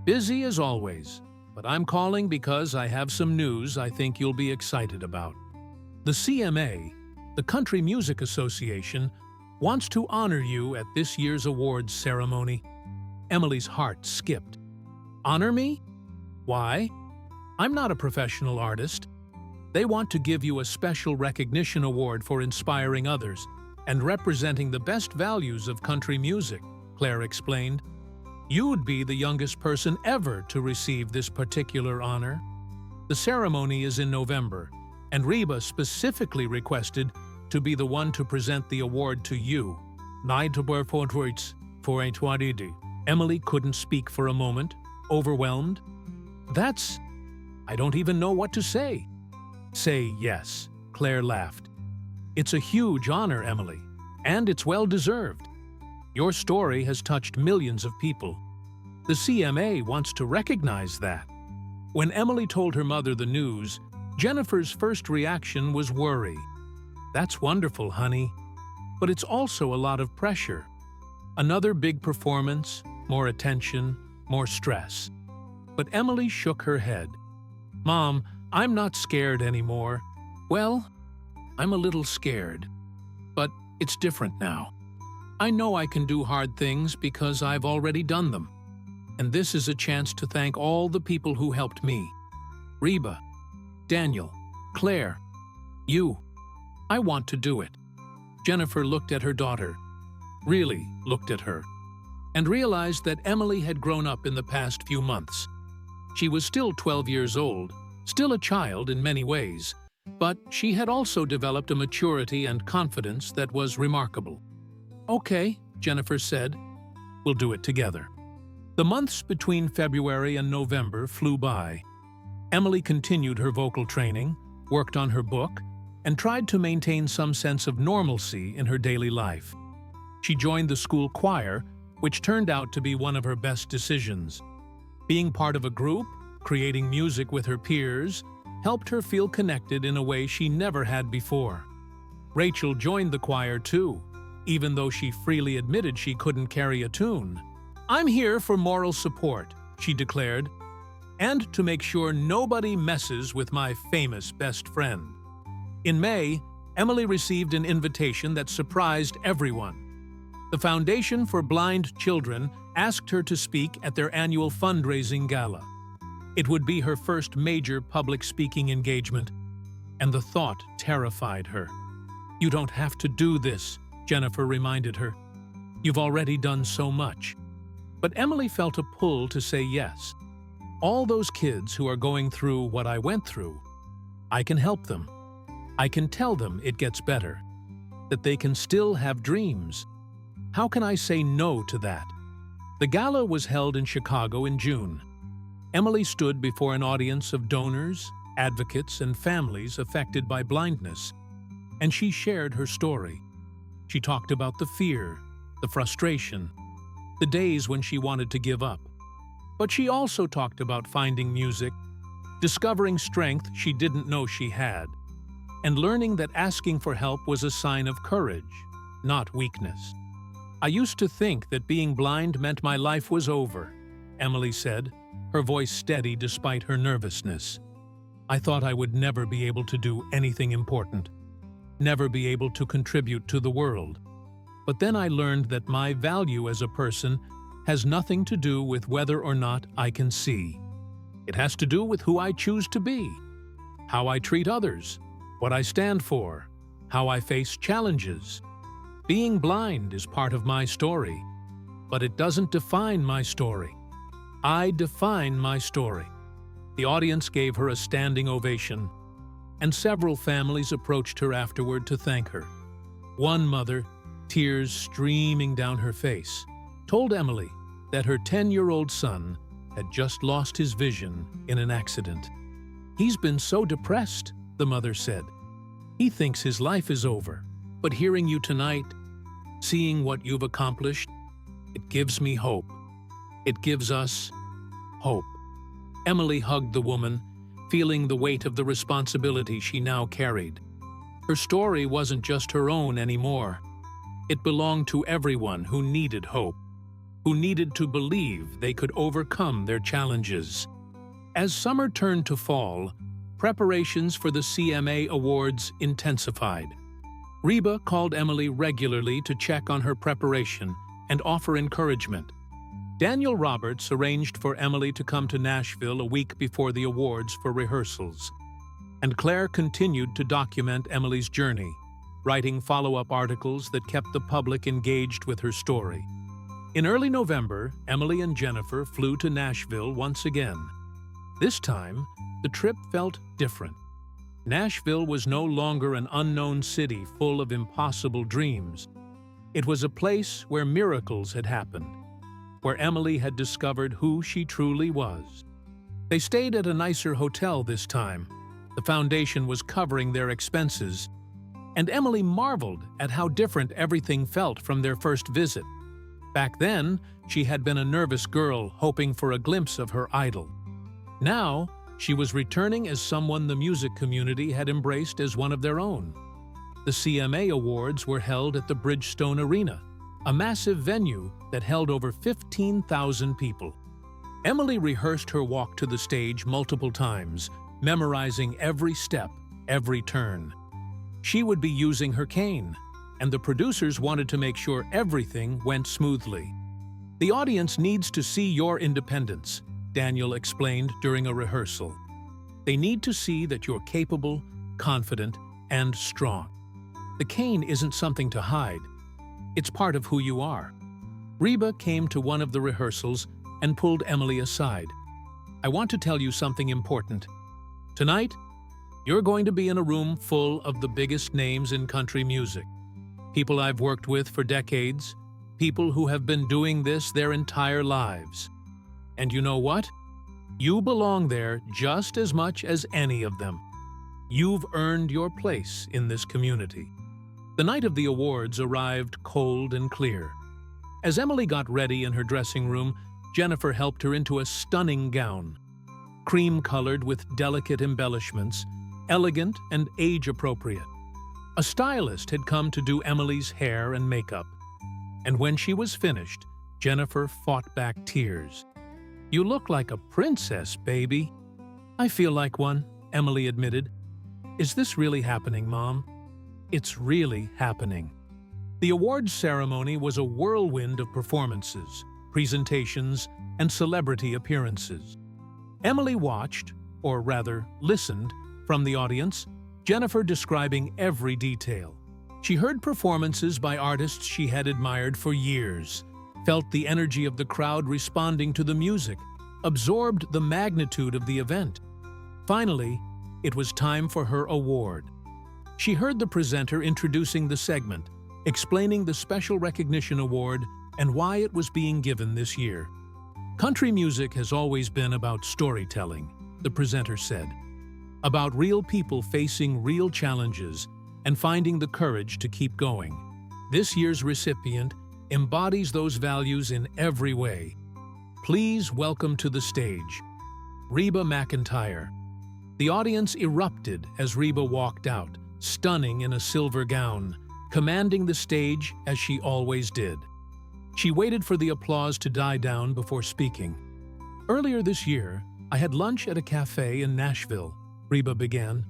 "Busy as always, but I'm calling because I have some news I think you'll be excited about. The CMA, the Country Music Association, wants to honor you at this year's awards ceremony." Emily's heart skipped. "Honor me? Why? I'm not a professional artist." "They want to give you a special recognition award for inspiring others and representing the best values of country music," Claire explained. "You'd be the youngest person ever to receive this particular honor." The ceremony is in November, and Reba specifically requested to be the one to present the award to you. Emily couldn't speak for a moment, overwhelmed. I don't even know what to say." "Say yes," Claire laughed. "It's a huge honor, Emily, and it's well-deserved. Your story has touched millions of people. The CMA wants to recognize that." When Emily told her mother the news, Jennifer's first reaction was worry. "That's wonderful, honey, but it's also a lot of pressure. Another big performance, more attention, more stress." But Emily shook her head. "Mom, I'm not scared anymore. Well, I'm a little scared, but it's different now. I know I can do hard things because I've already done them. And this is a chance to thank all the people who helped me. Reba, Daniel, Claire, you. I want to do it." Jennifer looked at her daughter, really looked at her, and realized that Emily had grown up in the past few months. She was still 12 years old, still a child in many ways, but she had also developed a maturity and confidence that was remarkable. "Okay," Jennifer said, "we'll do it together." The months between February and November flew by. Emily continued her vocal training, worked on her book, and tried to maintain some sense of normalcy in her daily life. She joined the school choir, which turned out to be one of her best decisions. Being part of a group, creating music with her peers, helped her feel connected in a way she never had before. Rachel joined the choir too, even though she freely admitted she couldn't carry a tune. "I'm here for moral support," she declared, "and to make sure nobody messes with my famous best friend." In May, Emily received an invitation that surprised everyone. The Foundation for Blind Children asked her to speak at their annual fundraising gala. It would be her first major public speaking engagement, and the thought terrified her. "You don't have to do this," Jennifer reminded her. "You've already done so much." But Emily felt a pull to say yes. "All those kids who are going through what I went through, I can help them. I can tell them it gets better, that they can still have dreams. How can I say no to that?" The gala was held in Chicago in June. Emily stood before an audience of donors, advocates, and families affected by blindness, and she shared her story. She talked about the fear, the frustration, the days when she wanted to give up. But she also talked about finding music, discovering strength she didn't know she had, and learning that asking for help was a sign of courage, not weakness. "I used to think that being blind meant my life was over," Emily said, her voice steady despite her nervousness. "I thought I would never be able to do anything important, never be able to contribute to the world. But then I learned that my value as a person has nothing to do with whether or not I can see." It has to do with who I choose to be, how I treat others, what I stand for, how I face challenges. Being blind is part of my story, but it doesn't define my story. I define my story." The audience gave her a standing ovation, and several families approached her afterward to thank her. One mother, tears streaming down her face, told Emily that her 10-year-old son had just lost his vision in an accident. "He's been so depressed," the mother said. "He thinks his life is over. But hearing you tonight, seeing what you've accomplished, it gives me hope. It gives us hope." Emily hugged the woman, feeling the weight of the responsibility she now carried. Her story wasn't just her own anymore. It belonged to everyone who needed hope, who needed to believe they could overcome their challenges. As summer turned to fall, preparations for the CMA Awards intensified. Reba called Emily regularly to check on her preparation and offer encouragement. Daniel Roberts arranged for Emily to come to Nashville a week before the awards for rehearsals. And Claire continued to document Emily's journey, writing follow-up articles that kept the public engaged with her story. In early November, Emily and Jennifer flew to Nashville once again. This time, the trip felt different. Nashville was no longer an unknown city full of impossible dreams. It was a place where miracles had happened, where Emily had discovered who she truly was. They stayed at a nicer hotel this time. The foundation was covering their expenses, and Emily marveled at how different everything felt from their first visit. Back then, she had been a nervous girl hoping for a glimpse of her idol. Now, she was returning as someone the music community had embraced as one of their own. The CMA Awards were held at the Bridgestone Arena, a massive venue that held over 15,000 people. Emily rehearsed her walk to the stage multiple times, memorizing every step, every turn. She would be using her cane, and the producers wanted to make sure everything went smoothly. "The audience needs to see your independence," Daniel explained during a rehearsal. "They need to see that you're capable, confident, and strong. The cane isn't something to hide. It's part of who you are." Reba came to one of the rehearsals and pulled Emily aside. "I want to tell you something important. Tonight, you're going to be in a room full of the biggest names in country music. People I've worked with for decades, people who have been doing this their entire lives. And you know what? You belong there just as much as any of them. You've earned your place in this community." The night of the awards arrived cold and clear. As Emily got ready in her dressing room, Jennifer helped her into a stunning gown. Cream-colored with delicate embellishments, elegant and age-appropriate. A stylist had come to do Emily's hair and makeup. And when she was finished, Jennifer fought back tears. "You look like a princess, baby." "I feel like one," Emily admitted. "Is this really happening, Mom?" "It's really happening." The awards ceremony was a whirlwind of performances, presentations, and celebrity appearances. Emily watched, or rather listened, from the audience, Jennifer describing every detail. She heard performances by artists she had admired for years, felt the energy of the crowd responding to the music, absorbed the magnitude of the event. Finally, it was time for her award. She heard the presenter introducing the segment, explaining the Special Recognition Award and why it was being given this year. "Country music has always been about storytelling," the presenter said. "About real people facing real challenges and finding the courage to keep going. This year's recipient embodies those values in every way. Please welcome to the stage, Reba McEntire." The audience erupted as Reba walked out, stunning in a silver gown, commanding the stage as she always did. She waited for the applause to die down before speaking. "Earlier this year, I had lunch at a cafe in Nashville," Reba began.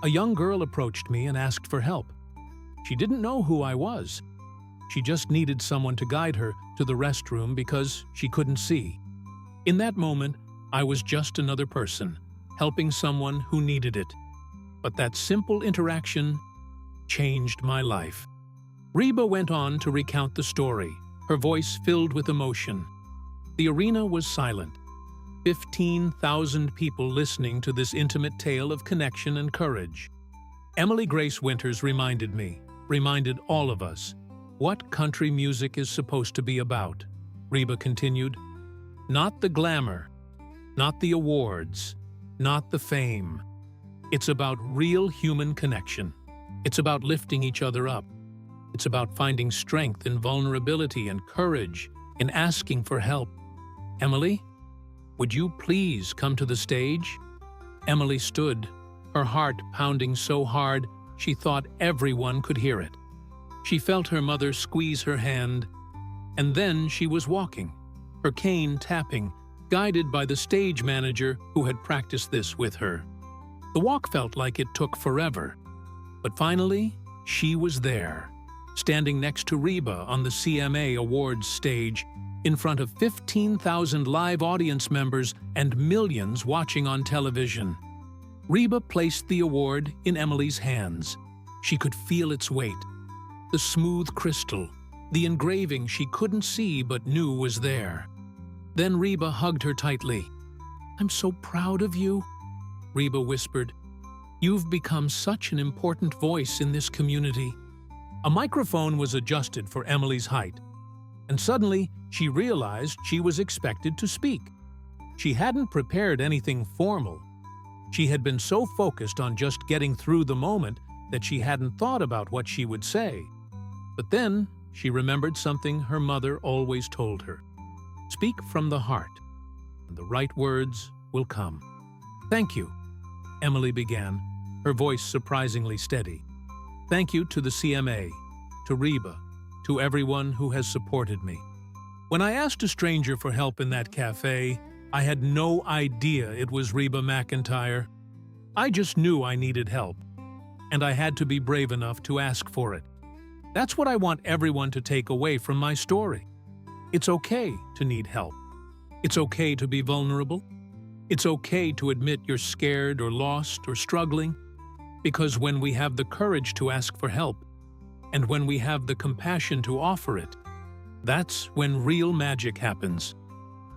"A young girl approached me and asked for help. She didn't know who I was. She just needed someone to guide her to the restroom because she couldn't see. In that moment, I was just another person, helping someone who needed it. But that simple interaction changed my life. Reba went on to recount the story, her voice filled with emotion. The arena was silent. 15,000 people listening to this intimate tale of connection and courage. Emily Grace Winters reminded all of us, what country music is supposed to be about. Reba continued, not the glamour, not the awards, not the fame. It's about real human connection. It's about lifting each other up. It's about finding strength in vulnerability and courage in asking for help. Emily, would you please come to the stage? Emily stood, her heart pounding so hard she thought everyone could hear it. She felt her mother squeeze her hand, and then she was walking, her cane tapping, guided by the stage manager who had practiced this with her. The walk felt like it took forever, but finally, she was there, standing next to Reba on the CMA Awards stage, in front of 15,000 live audience members and millions watching on television. Reba placed the award in Emily's hands. She could feel its weight, the smooth crystal, the engraving she couldn't see but knew was there. Then Reba hugged her tightly. "I'm so proud of you," Reba whispered. "You've become such an important voice in this community." A microphone was adjusted for Emily's height, and suddenly she realized she was expected to speak. She hadn't prepared anything formal. She had been so focused on just getting through the moment that she hadn't thought about what she would say. But then she remembered something her mother always told her. Speak from the heart, and the right words will come. "Thank you," Emily began, her voice surprisingly steady. "Thank you to the CMA, to Reba, to everyone who has supported me. When I asked a stranger for help in that cafe, I had no idea it was Reba McEntire. I just knew I needed help, and I had to be brave enough to ask for it. That's what I want everyone to take away from my story. It's okay to need help. It's okay to be vulnerable. It's okay to admit you're scared or lost or struggling, because when we have the courage to ask for help, and when we have the compassion to offer it, that's when real magic happens."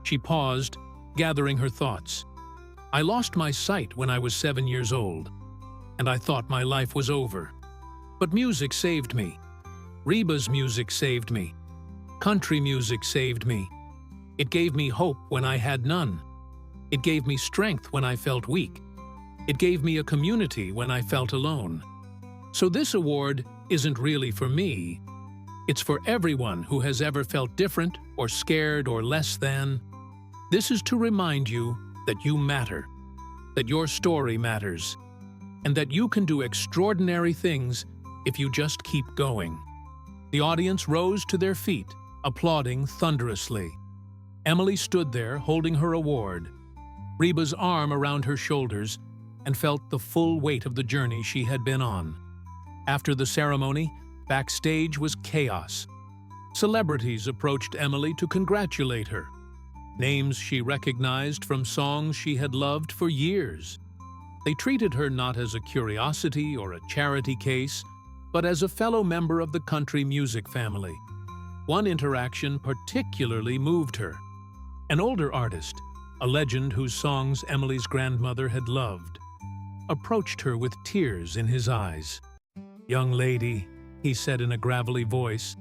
She paused, gathering her thoughts. "I lost my sight when I was 7 years old, and I thought my life was over. But music saved me. Reba's music saved me. Country music saved me. It gave me hope when I had none. It gave me strength when I felt weak. It gave me a community when I felt alone. So this award isn't really for me. It's for everyone who has ever felt different or scared or less than. This is to remind you that you matter, that your story matters, and that you can do extraordinary things if you just keep going." The audience rose to their feet, applauding thunderously. Emily stood there holding her award, Reba's arm around her shoulders, and felt the full weight of the journey she had been on. After the ceremony, backstage was chaos. Celebrities approached Emily to congratulate her. Names she recognized from songs she had loved for years. They treated her not as a curiosity or a charity case, but as a fellow member of the country music family. One interaction particularly moved her. An older artist, a legend whose songs Emily's grandmother had loved, approached her with tears in his eyes. "Young lady," he said in a gravelly voice,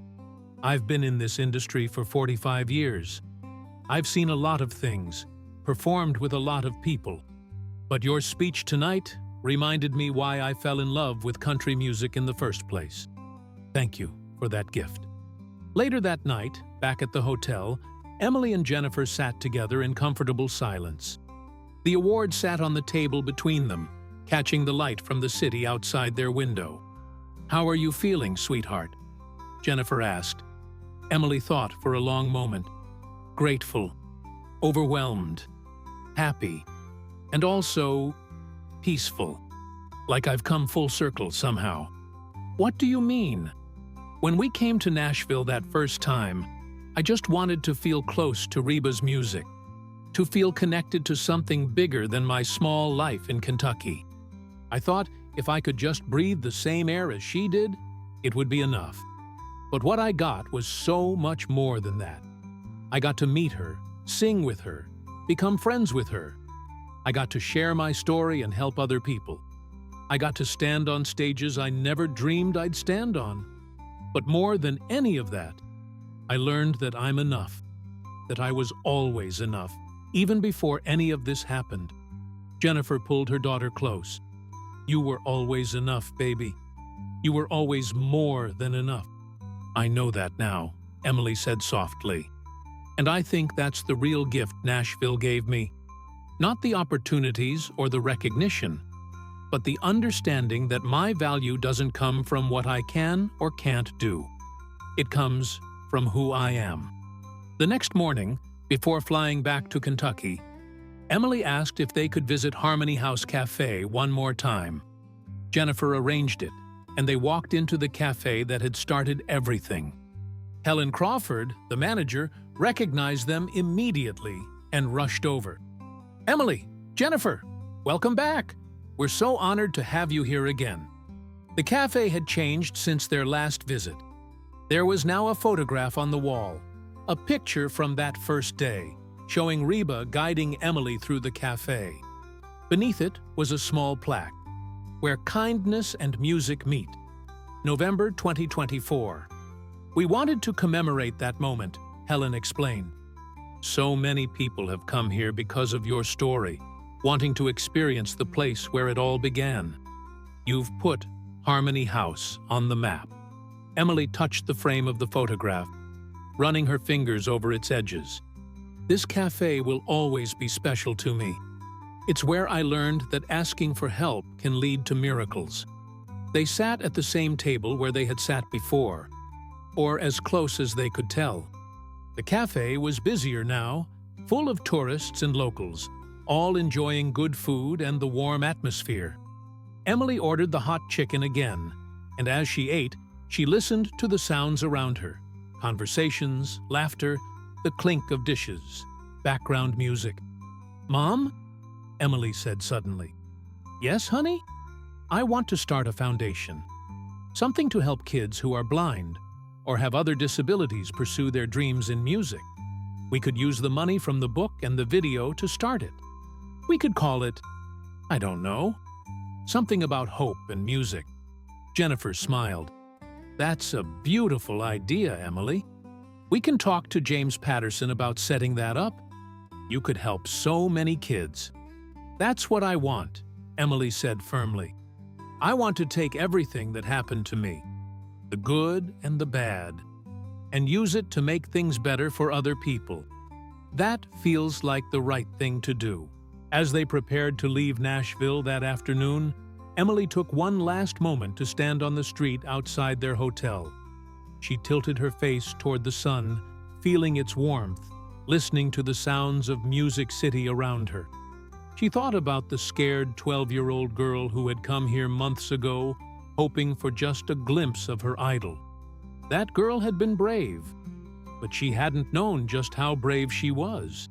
"I've been in this industry for 45 years. I've seen a lot of things, performed with a lot of people. But your speech tonight reminded me why I fell in love with country music in the first place. Thank you for that gift." Later that night, back at the hotel, Emily and Jennifer sat together in comfortable silence. The award sat on the table between them, catching the light from the city outside their window. "How are you feeling, sweetheart?" Jennifer asked. Emily thought for a long moment. Grateful, overwhelmed, happy, and also peaceful. Like I've come full circle somehow. "What do you mean?" "When we came to Nashville that first time, I just wanted to feel close to Reba's music. to feel connected to something bigger than my small life in Kentucky. I thought if I could just breathe the same air as she did, it would be enough. But what I got was so much more than that. I got to meet her, sing with her, become friends with her. I got to share my story and help other people. I got to stand on stages I never dreamed I'd stand on. But more than any of that, I learned that I'm enough, that I was always enough, even before any of this happened. Jennifer pulled her daughter close. "You were always enough, baby. You were always more than enough." "I know that now," Emily said softly. "And I think that's the real gift Nashville gave me. Not the opportunities or the recognition, but the understanding that my value doesn't come from what I can or can't do. It comes from who I am." The next morning, before flying back to Kentucky, Emily asked if they could visit Harmony House Cafe one more time. Jennifer arranged it, and they walked into the cafe that had started everything. Helen Crawford, the manager, recognized them immediately and rushed over. "Emily, Jennifer, welcome back. We're so honored to have you here again." The cafe had changed since their last visit. There was now a photograph on the wall, a picture from that first day, showing Reba guiding Emily through the cafe. Beneath it was a small plaque, "Where kindness and music meet. November 2024. We wanted to commemorate that moment," Helen explained. "So many people have come here because of your story, wanting to experience the place where it all began. You've put Harmony House on the map." Emily touched the frame of the photograph, running her fingers over its edges. "This cafe will always be special to me. It's where I learned that asking for help can lead to miracles." They sat at the same table where they had sat before, or as close as they could tell. The cafe was busier now, full of tourists and locals, all enjoying good food and the warm atmosphere. Emily ordered the hot chicken again, and as she ate, she listened to the sounds around her: conversations, laughter, the clink of dishes, background music. "Mom?" Emily said suddenly. "Yes, honey? I want to start a foundation. Something to help kids who are blind or have other disabilities pursue their dreams in music. We could use the money from the book and the video to start it. We could call it, I don't know, something about hope and music." Jennifer smiled. "That's a beautiful idea, Emily. We can talk to James Patterson about setting that up. You could help so many kids." "That's what I want," Emily said firmly. "I want to take everything that happened to me, the good and the bad, and use it to make things better for other people. That feels like the right thing to do." As they prepared to leave Nashville that afternoon, Emily took one last moment to stand on the street outside their hotel. She tilted her face toward the sun, feeling its warmth, listening to the sounds of Music City around her. She thought about the scared 12-year-old girl who had come here months ago, hoping for just a glimpse of her idol. That girl had been brave, but she hadn't known just how brave she was.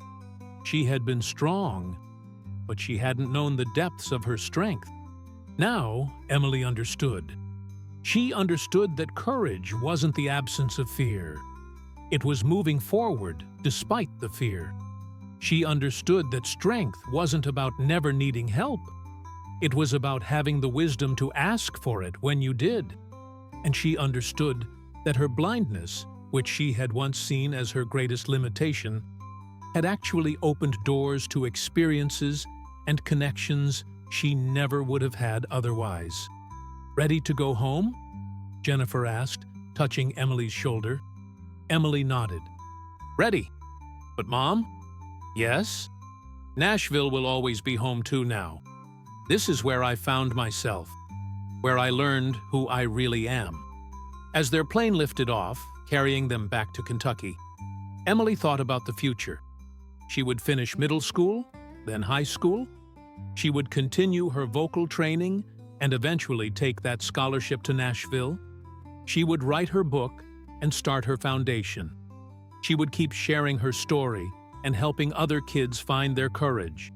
She had been strong, but she hadn't known the depths of her strength. Now, Emily understood. She understood that courage wasn't the absence of fear. It was moving forward despite the fear. She understood that strength wasn't about never needing help. It was about having the wisdom to ask for it when you did. And she understood that her blindness, which she had once seen as her greatest limitation, had actually opened doors to experiences and connections she never would have had otherwise. "Ready to go home?" Jennifer asked, touching Emily's shoulder. Emily nodded. "Ready. But Mom?" "Yes?" "Nashville will always be home too now. This is where I found myself, where I learned who I really am." As their plane lifted off, carrying them back to Kentucky, Emily thought about the future. She would finish middle school, then high school. She would continue her vocal training and eventually take that scholarship to Nashville. She would write her book and start her foundation. She would keep sharing her story and helping other kids find their courage.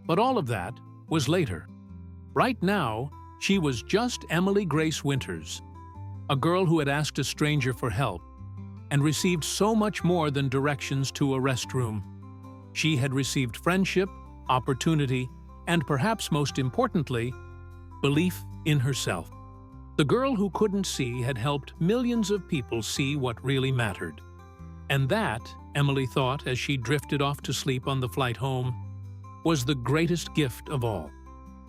But all of that was later. Right now, she was just Emily Grace Winters, a girl who had asked a stranger for help and received so much more than directions to a restroom. She had received friendship, opportunity, and perhaps most importantly, belief in herself. The girl who couldn't see had helped millions of people see what really mattered. And that, Emily thought as she drifted off to sleep on the flight home, was the greatest gift of all.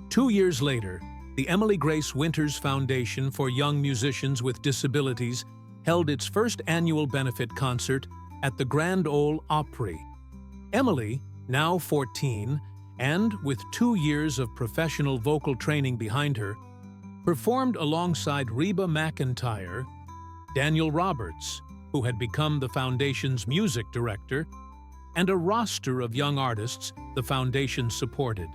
2 years later, the Emily Grace Winters Foundation for Young Musicians with Disabilities held its first annual benefit concert at the Grand Ole Opry. Emily, now 14, and with 2 years of professional vocal training behind her, performed alongside Reba McEntire, Daniel Roberts, who had become the foundation's music director, and a roster of young artists the foundation supported.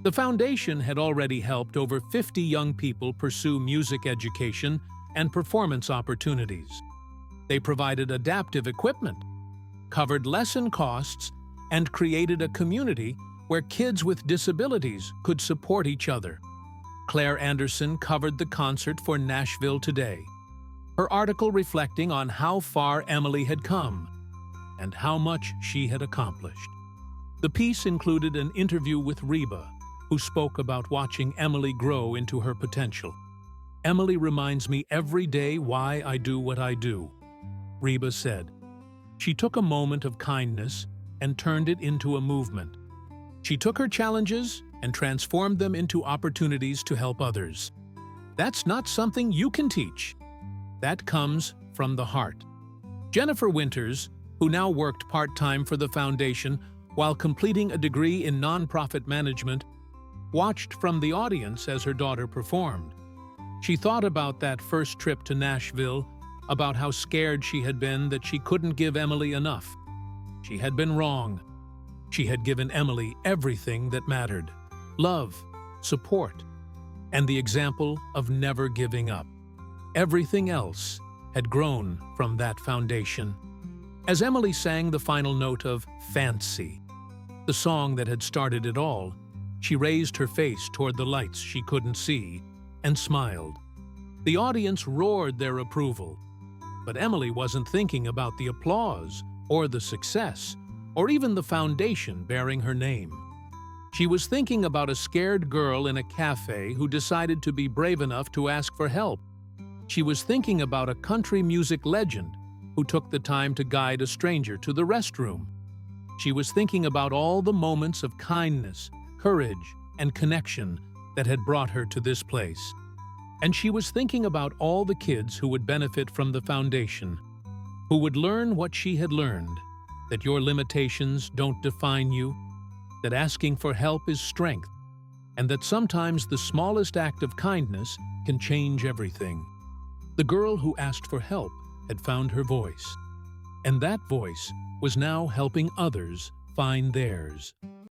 The foundation had already helped over 50 young people pursue music education and performance opportunities. They provided adaptive equipment, covered lesson costs, and created a community where kids with disabilities could support each other. Claire Anderson covered the concert for Nashville Today, her article reflecting on how far Emily had come and how much she had accomplished. The piece included an interview with Reba, who spoke about watching Emily grow into her potential. "Emily reminds me every day why I do what I do," Reba said. She took a moment of kindness and turned it into a movement. She took her challenges and transformed them into opportunities to help others. That's not something you can teach. That comes from the heart. Jennifer Winters, who now worked part-time for the foundation while completing a degree in nonprofit management, watched from the audience as her daughter performed. She thought about that first trip to Nashville, about how scared she had been that she couldn't give Emily enough. She had been wrong. She had given Emily everything that mattered: love, support, and the example of never giving up. Everything else had grown from that foundation. As Emily sang the final note of Fancy, the song that had started it all, she raised her face toward the lights she couldn't see and smiled. The audience roared their approval, but Emily wasn't thinking about the applause or the success or even the foundation bearing her name. She was thinking about a scared girl in a cafe who decided to be brave enough to ask for help. She was thinking about a country music legend who took the time to guide a stranger to the restroom. She was thinking about all the moments of kindness, courage, and connection that had brought her to this place. And she was thinking about all the kids who would benefit from the foundation, who would learn what she had learned, that your limitations don't define you, that asking for help is strength, and that sometimes the smallest act of kindness can change everything. The girl who asked for help had found her voice, and that voice was now helping others find theirs.